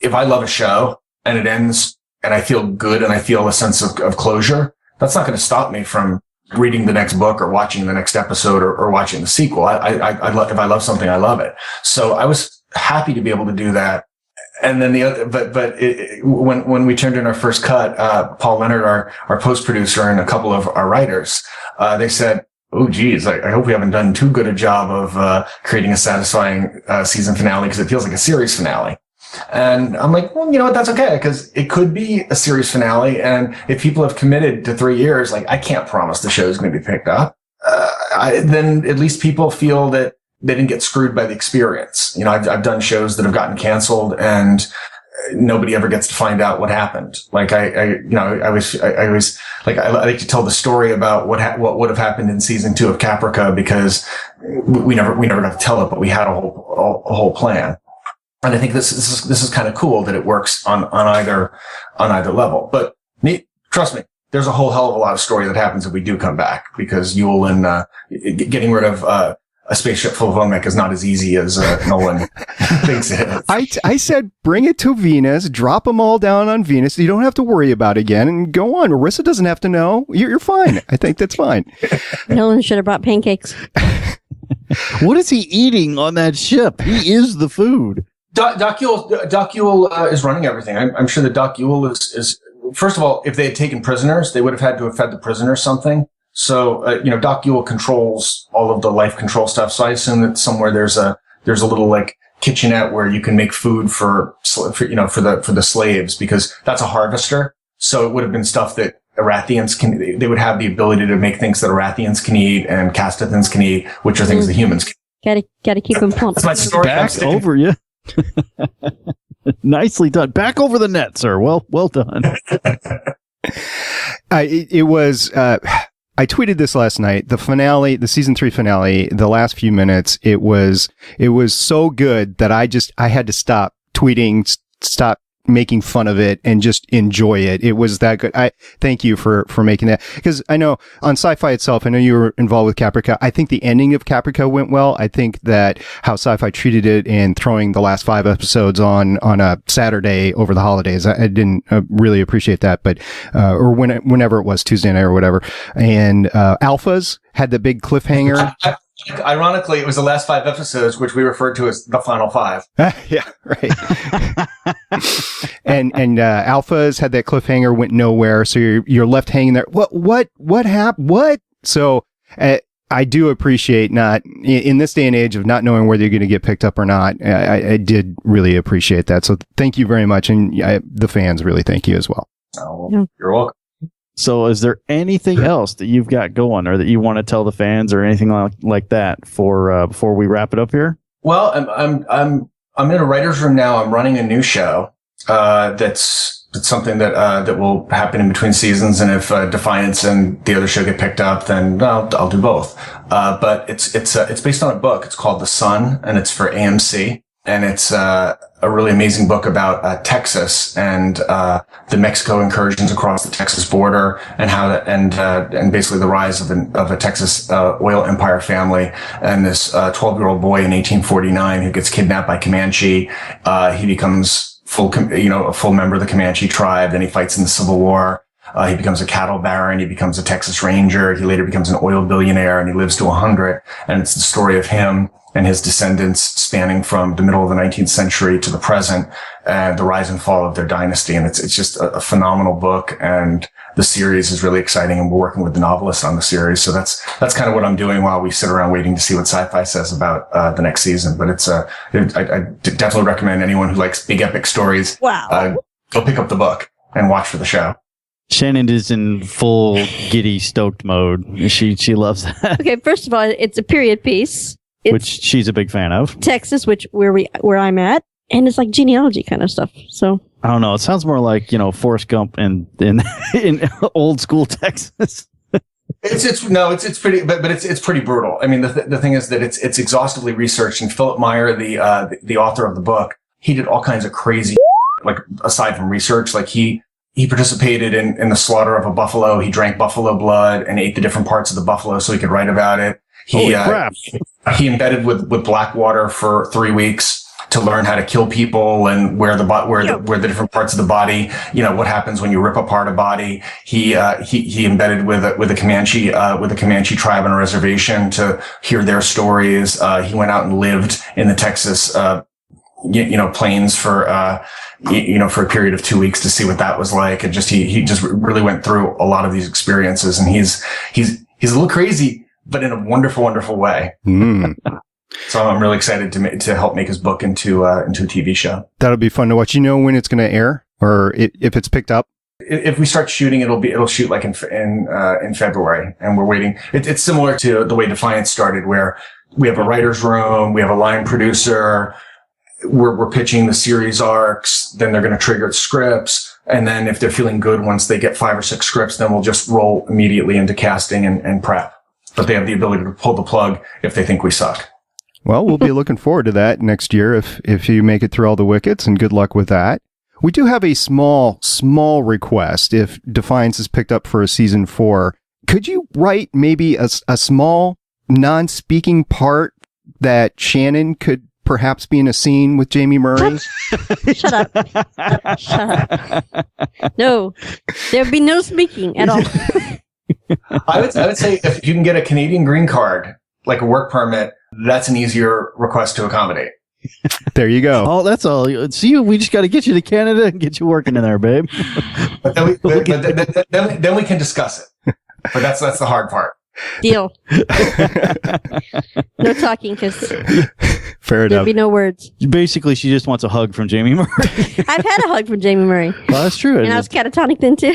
[SPEAKER 6] if I love a show and it ends and I feel good and I feel a sense of closure, that's not going to stop me from reading the next book or watching the next episode or watching the sequel. If I love something, I love it. So I was happy to be able to do that. And then when we turned in our first cut, Paul Leonard, our post producer, and a couple of our writers, they said, "Oh, geez, I hope we haven't done too good a job of creating a satisfying season finale, because it feels like a series finale." And I'm like, well, you know what? That's okay, because it could be a series finale. And if people have committed to 3 years, like I can't promise the show is going to be picked up. Then at least people feel that they didn't get screwed by the experience. I've done shows that have gotten canceled and nobody ever gets to find out what happened. Like I like to tell the story about what would have happened in season 2 of Caprica, because we never got to tell it, but we had a whole plan. And I think this is kind of cool that it works on either level. But trust me, there's a whole hell of a lot of story that happens if we do come back, because Yule and getting rid of a spaceship full of Omek is not as easy as Nolan thinks it is.
[SPEAKER 1] I said, bring it to Venus, drop them all down on Venus. You don't have to worry about it again, and go on. Marissa doesn't have to know. You're fine. I think that's fine.
[SPEAKER 4] Nolan should have brought pancakes.
[SPEAKER 5] What is he eating on that ship? He is the food.
[SPEAKER 6] Doc Yule is running everything. I'm sure that Doc Yule is, first of all, if they had taken prisoners, they would have had to have fed the prisoners something. So, Doc Yule controls all of the life control stuff. So I assume that somewhere there's a little like kitchenette where you can make food for the slaves, because that's a harvester. So it would have been stuff that Arathians they would have the ability to make things that Arathians can eat and Castathans can eat, which are things that humans can.
[SPEAKER 4] Gotta keep them plump.
[SPEAKER 6] That's my story.
[SPEAKER 5] Back over you. Nicely done. Back over the net, sir. Well done. I tweeted this last night. The finale, the season 3 finale, the last few minutes, it was so good that I had to stop tweeting, stop making fun of it, and just enjoy it. It was that good. I thank you for making that, because I know on Sci-Fi itself, I know you were involved with Caprica. I think the ending of Caprica went well. I think that how Sci-Fi treated it and throwing the last 5 episodes on a Saturday over the holidays, I didn't really appreciate that, but or whenever it was, Tuesday night or whatever. And Alphas had the big cliffhanger.
[SPEAKER 6] Ironically, it was the last 5 episodes, which we referred to as the final 5.
[SPEAKER 1] Yeah, right. and Alphas had that cliffhanger, went nowhere, so you're left hanging there. What happened? What? So I do appreciate, not in this day and age of not knowing whether you're going to get picked up or not. I did really appreciate that. So thank you very much, and the fans really thank you as well.
[SPEAKER 6] Oh, you're welcome.
[SPEAKER 5] So is there anything else that you've got going, or that you want to tell the fans, or anything like that before we wrap it up here?
[SPEAKER 6] Well, I'm in a writer's room now. I'm running a new show. That's something that will happen in between seasons. And if Defiance and the other show get picked up, then I'll do both. But it's based on a book. It's called The Sun, and it's for AMC. And it's a really amazing book about Texas and the Mexico incursions across the Texas border, and how and basically the rise of a Texas oil empire family, and this 12-year-old boy in 1849 who gets kidnapped by Comanche. He becomes a full member of the Comanche tribe. Then he fights in the Civil War. He becomes a cattle baron. He becomes a Texas Ranger. He later becomes an oil billionaire, and he lives to 100. And it's the story of him and his descendants spanning from the middle of the 19th century to the present, and the rise and fall of their dynasty. And it's just a phenomenal book, and the series is really exciting, and we're working with the novelist on the series. So that's kind of what I'm doing while we sit around waiting to see what Sci-Fi says about the next season. But I definitely recommend anyone who likes big epic stories.
[SPEAKER 4] Wow.
[SPEAKER 6] Go pick up the book and watch for the show.
[SPEAKER 5] Shannon is in full giddy stoked mode. She loves that.
[SPEAKER 4] Okay, first of all, it's a period piece. It's
[SPEAKER 5] which she's a big fan of.
[SPEAKER 4] Texas, where I'm at, and it's like genealogy kind of stuff. So
[SPEAKER 5] I don't know. It sounds more like Forrest Gump in old school Texas.
[SPEAKER 6] It's pretty, but it's pretty brutal. I mean, the thing is that it's exhaustively researched, and Philip Meyer, the author of the book, he did all kinds of crazy, like aside from research, like he participated in the slaughter of a buffalo. He drank buffalo blood and ate the different parts of the buffalo so he could write about it.
[SPEAKER 5] Holy crap.
[SPEAKER 6] He embedded with Blackwater for 3 weeks to learn how to kill people, and where the different parts of the body, what happens when you rip apart a body. He embedded with a Comanche tribe on a reservation to hear their stories. He went out and lived in the Texas, plains for a period of 2 weeks to see what that was like. And he just really went through a lot of these experiences, and he's a little crazy, but in a wonderful, wonderful way.
[SPEAKER 1] Mm.
[SPEAKER 6] So I'm really excited to help make his book into a TV show.
[SPEAKER 1] That'll be fun to watch. You know when it's going to air, or if it's picked up?
[SPEAKER 6] If we start shooting, it'll shoot like in February, and we're waiting. It's similar to the way Defiance started, where we have a writer's room, we have a line producer, we're pitching the series arcs, then they're going to trigger scripts. And then if they're feeling good, once they get 5 or 6 scripts, then we'll just roll immediately into casting and prep. But they have the ability to pull the plug if they think we suck.
[SPEAKER 1] Well, we'll be looking forward to that next year if you make it through all the wickets, and good luck with that. We do have a small request. If Defiance is picked up for a season 4, could you write maybe a small non-speaking part that Shannon could perhaps be in a scene with Jamie Murray?
[SPEAKER 4] Shut up. Shut up. No, there'd be no speaking at all.
[SPEAKER 6] I would say if you can get a Canadian green card, like a work permit, that's an easier request to accommodate.
[SPEAKER 1] There you go.
[SPEAKER 5] Oh, that's all. See, we just got to get you to Canada and get you working in there, babe.
[SPEAKER 6] But then we can discuss it. But that's the hard part.
[SPEAKER 4] Deal. No talking, because
[SPEAKER 1] Fair
[SPEAKER 4] there'll
[SPEAKER 1] enough.
[SPEAKER 4] be no words.
[SPEAKER 5] Basically, she just wants a hug from Jamie Murray.
[SPEAKER 4] I've had a hug from Jamie Murray.
[SPEAKER 5] Well, that's true.
[SPEAKER 4] And I was catatonic then, too.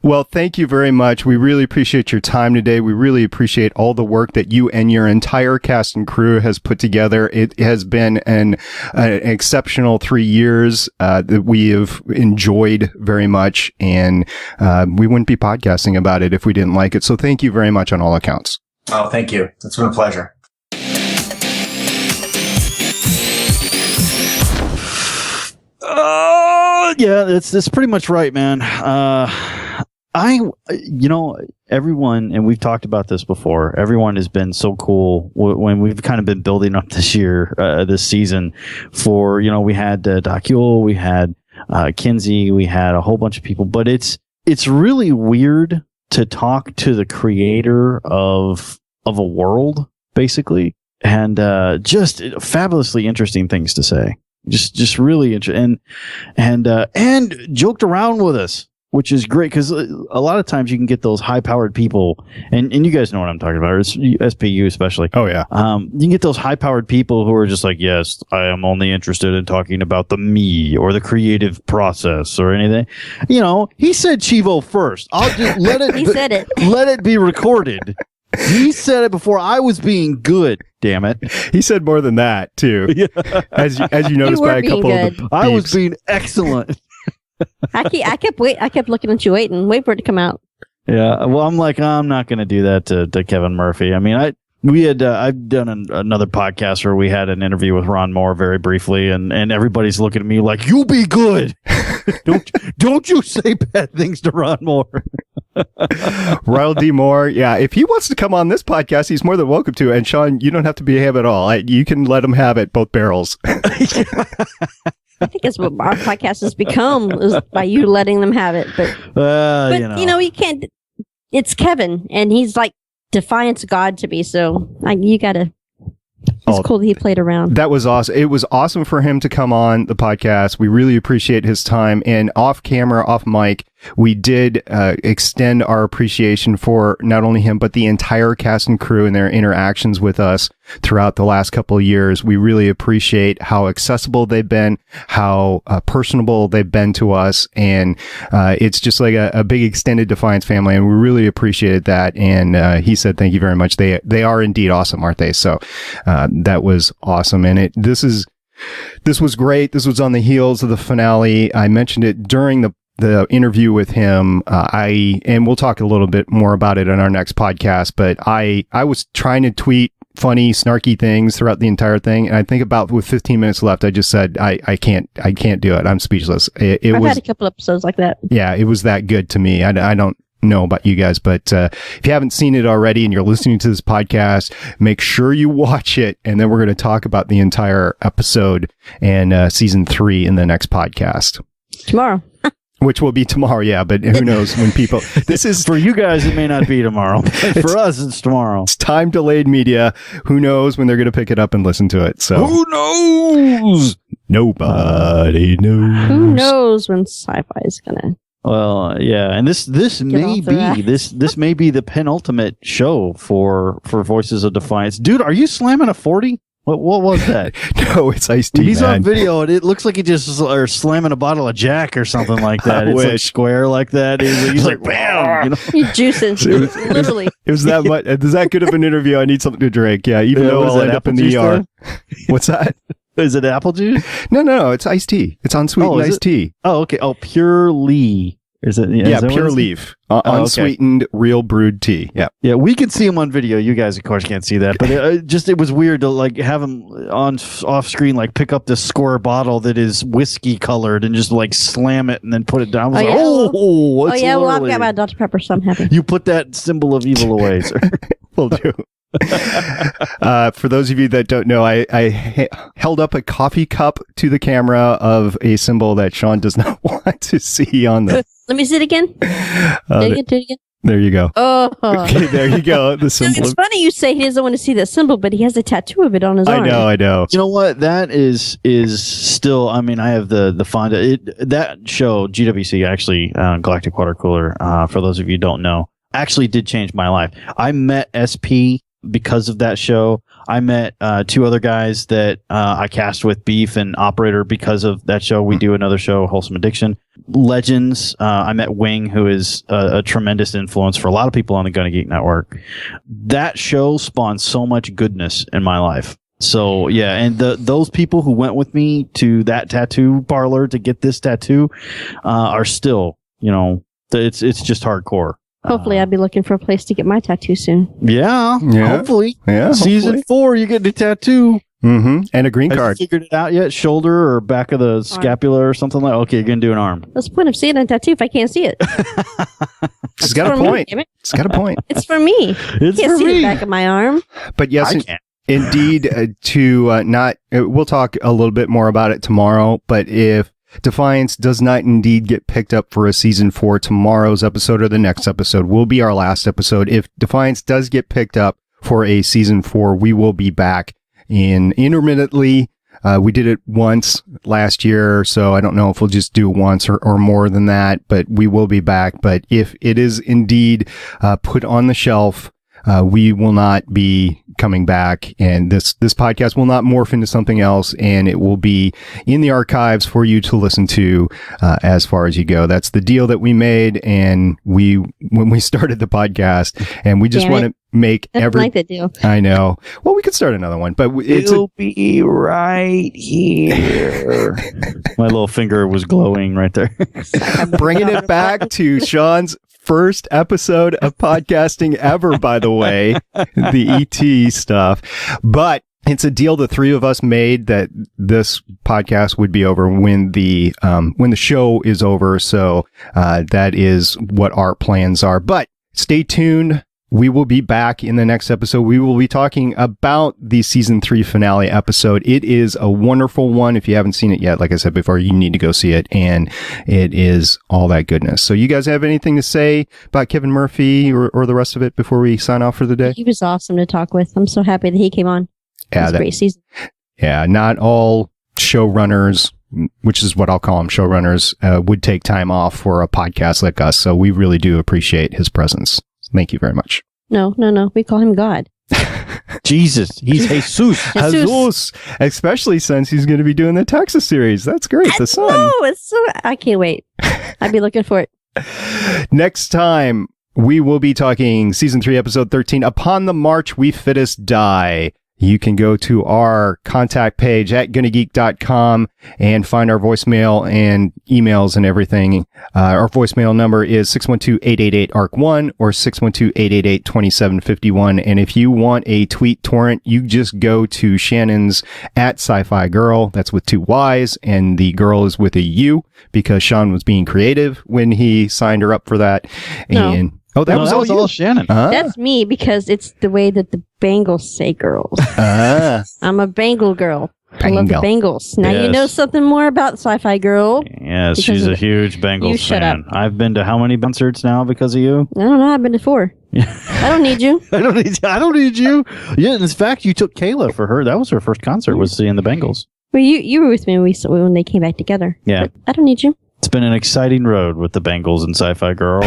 [SPEAKER 1] Well, thank you very much. We really appreciate your time today. We really appreciate all the work that you and your entire cast and crew has put together. It has been an exceptional 3 years that we have enjoyed very much, and we wouldn't be podcasting about it if we didn't like it. So thank you very much on all accounts.
[SPEAKER 6] Oh, thank you. It's been a pleasure.
[SPEAKER 5] Yeah, that's pretty much right, man. Everyone, and we've talked about this before, everyone has been so cool when we've kind of been building up this year, this season for, we had Doc Yule, we had Kinsey, we had a whole bunch of people, but it's really weird to talk to the creator of a world, basically, and just fabulously interesting things to say. Just really interesting, and joked around with us, which is great, because a lot of times you can get those high-powered people, and you guys know what I'm talking about, it's SPU especially.
[SPEAKER 1] Oh, yeah.
[SPEAKER 5] You can get those high-powered people who are just like, yes, I am only interested in talking about the me or the creative process or anything. He said Chivo first. I'll just let it.
[SPEAKER 4] He said it.
[SPEAKER 5] Let it be recorded. He said it before I was being good. Damn it.
[SPEAKER 1] He said more than that, too.
[SPEAKER 5] Yeah.
[SPEAKER 1] As you noticed by a couple of the beeps.
[SPEAKER 5] I was being excellent.
[SPEAKER 4] I kept looking at you, waiting for it to come out.
[SPEAKER 5] Yeah. Well, I'm like, I'm not going to do that to Kevin Murphy. I mean, I've done another podcast where we had an interview with Ron Moore very briefly, and everybody's looking at me like, you be good. Don't you say bad things to Ron Moore.
[SPEAKER 1] Ryle D. Moore, yeah, if he wants to come on this podcast, he's more than welcome to. And Sean, you don't have to behave at all. You can let him have it, both barrels.
[SPEAKER 4] I think that's what our podcast has become, is by you letting them have it. But you can't. It's Kevin, and he's like Defiance God to me. So you gotta. It's cool that he played around.
[SPEAKER 1] That was awesome. It was awesome for him to come on the podcast. We really appreciate his time. And off camera, off mic, we did extend our appreciation for not only him, but the entire cast and crew and their interactions with us throughout the last couple of years. We really appreciate how accessible they've been, how personable they've been to us. And it's just like a big extended Defiance family. And we really appreciated that. And he said, thank you very much. They are indeed awesome, aren't they? So that was awesome. And this was great. This was on the heels of the finale. I mentioned it during the interview with him. And we'll talk a little bit more about it in our next podcast, but I was trying to tweet funny, snarky things throughout the entire thing. And I think about with 15 minutes left, I just said, I can't do it. I'm speechless. I've
[SPEAKER 4] had a couple episodes like that.
[SPEAKER 1] Yeah, it was that good to me. I don't know about you guys, but if you haven't seen it already and you're listening to this podcast, make sure you watch it. And then we're going to talk about the entire episode and season 3 in the next podcast.
[SPEAKER 4] Tomorrow.
[SPEAKER 1] Which will be tomorrow, yeah, but who knows when people... This is...
[SPEAKER 5] For you guys, it may not be tomorrow. For us, it's tomorrow.
[SPEAKER 1] It's time-delayed media. Who knows when they're going to pick it up and listen to it, so...
[SPEAKER 5] Who knows?
[SPEAKER 1] Nobody knows.
[SPEAKER 4] Who knows when sci-fi is going to...
[SPEAKER 5] Well, yeah, and this may be this may be the penultimate show for Voices of Defiance. Dude, are you slamming a 40? What was that?
[SPEAKER 1] No, it's Ice-T,
[SPEAKER 5] He's
[SPEAKER 1] man.
[SPEAKER 5] on video, and it looks like he just are slamming a bottle of Jack or something like that. It's like square like that. He's like, bam!
[SPEAKER 4] You're juicing, literally.
[SPEAKER 1] It was that much. Is that good of an interview? I need something to drink. Yeah, even though I'll end up in the ER. What's that?
[SPEAKER 5] Is it apple juice?
[SPEAKER 1] No. It's iced tea. It's unsweetened iced tea.
[SPEAKER 5] Oh, okay. Oh, Pure Lee. Is it?
[SPEAKER 1] Yeah, Pure Leaf. Unsweetened, real brewed tea. Yeah.
[SPEAKER 5] Yeah, we can see him on video. You guys, of course, can't see that. But it was weird to like have him off screen, like pick up this square bottle that is whiskey colored and just like slam it and then put it down. Well,
[SPEAKER 4] I've got my Dr. Pepper, so I'm happy.
[SPEAKER 5] You put that symbol of evil away, sir.
[SPEAKER 1] Will do. For those of you that don't know, I held up a coffee cup to the camera of a symbol that Sean does not want to see on the...
[SPEAKER 4] Let me see it again. Do it again.
[SPEAKER 1] There you go.
[SPEAKER 4] Oh.
[SPEAKER 1] Okay, there you go. The symbol.
[SPEAKER 4] It's funny you say he doesn't want to see that symbol, but he has a tattoo of it on his arm.
[SPEAKER 1] I know.
[SPEAKER 5] You know what? That is still. I mean, I have the fond. That show GWC actually Galactic Water Cooler. For those of you who don't know, actually did change my life. I met SP because of that show. I met 2 other guys that I cast with, Beef and Operator, because of that show. We do another show, Wholesome Addiction. Legends. I met Wing, who is a tremendous influence for a lot of people on the Gonna Geek Network. That show spawned so much goodness in my life. So yeah, and those people who went with me to that tattoo parlor to get this tattoo are still, it's just hardcore.
[SPEAKER 4] Hopefully, I'll be looking for a place to get my tattoo soon.
[SPEAKER 5] Yeah. Hopefully.
[SPEAKER 1] Yeah.
[SPEAKER 5] Season 4, you get a tattoo.
[SPEAKER 1] Mm-hmm. And a green card.
[SPEAKER 5] Have you figured it out yet? Shoulder or back of the scapula or something like that? Okay, you're going to do an arm.
[SPEAKER 4] What's the point of seeing a tattoo if I can't see it?
[SPEAKER 1] It's got a point. It's got a point.
[SPEAKER 4] It's for me.
[SPEAKER 5] It's
[SPEAKER 4] can't
[SPEAKER 5] for
[SPEAKER 4] see
[SPEAKER 5] me.
[SPEAKER 4] the back of my arm.
[SPEAKER 1] But yes,
[SPEAKER 5] I can't.
[SPEAKER 1] Indeed, we'll talk a little bit more about it tomorrow, but if Defiance does not indeed get picked up for a season 4, tomorrow's episode or the next episode will be our last episode. If Defiance does get picked up for a season 4, we will be back intermittently. We did it once last year, so I don't know if we'll just do once or more than that, but we will be back. But if it is indeed put on the shelf, we will not be coming back, and this podcast will not morph into something else, and it will be in the archives for you to listen to as far as you go. That's the deal that we made, and when we started the podcast, and we just want to make
[SPEAKER 4] like that deal.
[SPEAKER 1] I know. Well, we could start another one, but
[SPEAKER 5] it'll be right here. My little finger was glowing right there.
[SPEAKER 1] Bringing it back to Sean's first episode of podcasting ever, by the way, the ET stuff. But it's a deal the 3 of us made that this podcast would be over when the show is over. So that is what our plans are. But stay tuned. We will be back in the next episode. We will be talking about the season 3 finale episode. It is a wonderful one. If you haven't seen it yet, like I said before, you need to go see it. And it is all that goodness. So you guys have anything to say about Kevin Murphy or the rest of it before we sign off for the day?
[SPEAKER 4] He was awesome to talk with. I'm so happy that he came on. It was a great season.
[SPEAKER 1] Yeah, not all showrunners, which is what I'll call them, showrunners, would take time off for a podcast like us. So we really do appreciate his presence. Thank you very much.
[SPEAKER 4] No. We call him God.
[SPEAKER 5] Jesus. He's Jesus.
[SPEAKER 1] Especially since he's going to be doing the Texas series. That's great. The sun.
[SPEAKER 4] I can't wait. I'd be looking for it.
[SPEAKER 1] Next time, we will be talking season 3, episode 13, Upon the March We Fittest Die. You can go to our contact page at gonnageek.com and find our voicemail and emails and everything. Our voicemail number is 612-888-ARC1 or 612-888-2751. And if you want a tweet torrent, you just go to Shannon's at Sci-Fi Girl. That's with 2 Y's, and the girl is with a U because Sean was being creative when he signed her up for that.
[SPEAKER 4] No.
[SPEAKER 1] And that was all
[SPEAKER 5] Shannon.
[SPEAKER 4] That's me because it's the way that the Bengals say girls. I'm a Bengal girl. I love the Bengals. Now you know something more about Sci-Fi Girl.
[SPEAKER 5] Yes, she's a huge Bengals fan. I've been to how many concerts now because of you?
[SPEAKER 4] I don't know. I've been to 4. I don't need you.
[SPEAKER 5] I don't need you. Yeah, in fact, you took Kayla for her. That was her first concert, was seeing the Bengals.
[SPEAKER 4] Well, you were with me when they came back together.
[SPEAKER 5] Yeah.
[SPEAKER 4] But I don't need you.
[SPEAKER 5] It's been an exciting road with the Bengals and Sci-Fi Girl.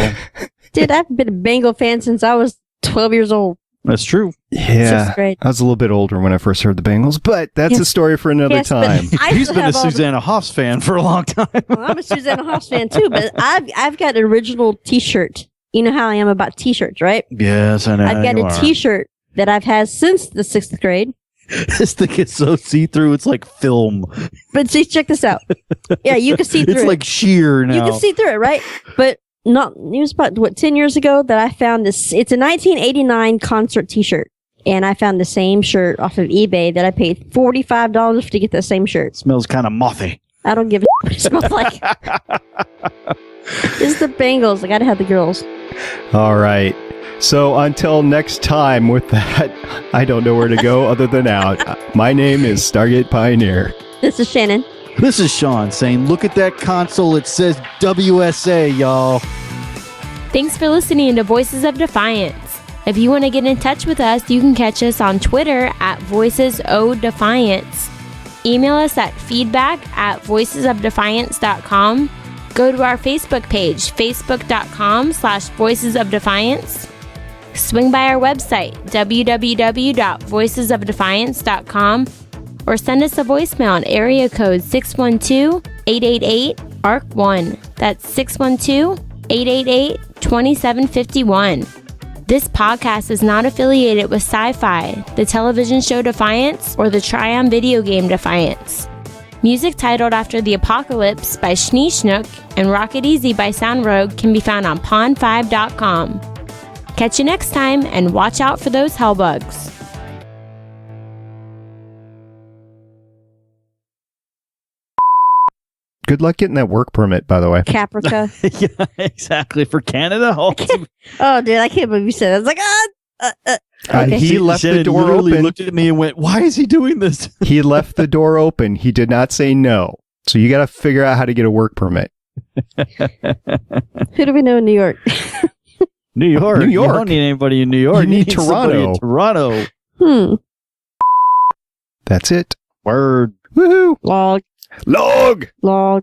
[SPEAKER 4] Dude, I've been a Bengal fan since I was 12 years old.
[SPEAKER 5] That's true.
[SPEAKER 1] Yeah, I was a little bit older when I first heard the Bengals, but that's a story for another time.
[SPEAKER 5] He's been a Susanna Hoffs fan for a long time.
[SPEAKER 4] Well, I'm a Susanna Hoffs fan too, but I've got an original T-shirt. You know how I am about T-shirts, right?
[SPEAKER 5] Yes, I know.
[SPEAKER 4] I've got a T-shirt that I've had since the 6th grade.
[SPEAKER 5] This thing is so see-through, it's like film.
[SPEAKER 4] But see, check this out. Yeah, you can see through it.
[SPEAKER 5] It's like sheer now.
[SPEAKER 4] You can see through it, right? But it was about 10 years ago that I found this. It's a 1989 concert T-shirt, and I found the same shirt off of eBay that I paid $45 to get that same shirt.
[SPEAKER 5] Smells kind of mothy.
[SPEAKER 4] I don't give a what it smells like. It's the Bengals. I gotta have the girls.
[SPEAKER 1] All right. So until next time, with that, I don't know where to go other than out. My name is Stargate Pioneer.
[SPEAKER 4] This is Shannon.
[SPEAKER 5] This is Sean saying, look at that console. It says WSA, y'all.
[SPEAKER 3] Thanks for listening to Voices of Defiance. If you want to get in touch with us, you can catch us on Twitter at Voices of Defiance. Email us at feedback@voicesofdefiance.com. Go to our Facebook page, facebook.com/voicesofdefiance. Swing by our website, www.voicesofdefiance.com, or send us a voicemail on area code 612-888-ARC1. That's 612-888-2751. This podcast is not affiliated with Sci-Fi, the television show Defiance, or the Tryon video game Defiance. Music titled after the Apocalypse by Schnee Schnook and Rocket Easy by Sound Rogue can be found on pond5.com. Catch you next time, and watch out for those hellbugs.
[SPEAKER 1] Good luck getting that work permit, by the way.
[SPEAKER 4] Caprica.
[SPEAKER 5] Yeah, exactly. For Canada. Oh,
[SPEAKER 4] Oh, dude, I can't believe you said that. I was like, okay.
[SPEAKER 1] He left the
[SPEAKER 5] Shannon
[SPEAKER 1] door
[SPEAKER 5] literally
[SPEAKER 1] open.
[SPEAKER 5] looked at me and went, why is he doing this?
[SPEAKER 1] He left the door open. He did not say no. So you got to figure out how to get a work permit.
[SPEAKER 4] Who do we know in New York?
[SPEAKER 5] New York.
[SPEAKER 1] New York.
[SPEAKER 5] You don't need anybody in New York.
[SPEAKER 1] You need
[SPEAKER 5] somebody
[SPEAKER 1] Toronto.
[SPEAKER 5] in Toronto.
[SPEAKER 1] That's it.
[SPEAKER 5] Word.
[SPEAKER 1] Woohoo.
[SPEAKER 4] Log.
[SPEAKER 1] Log.
[SPEAKER 4] Log.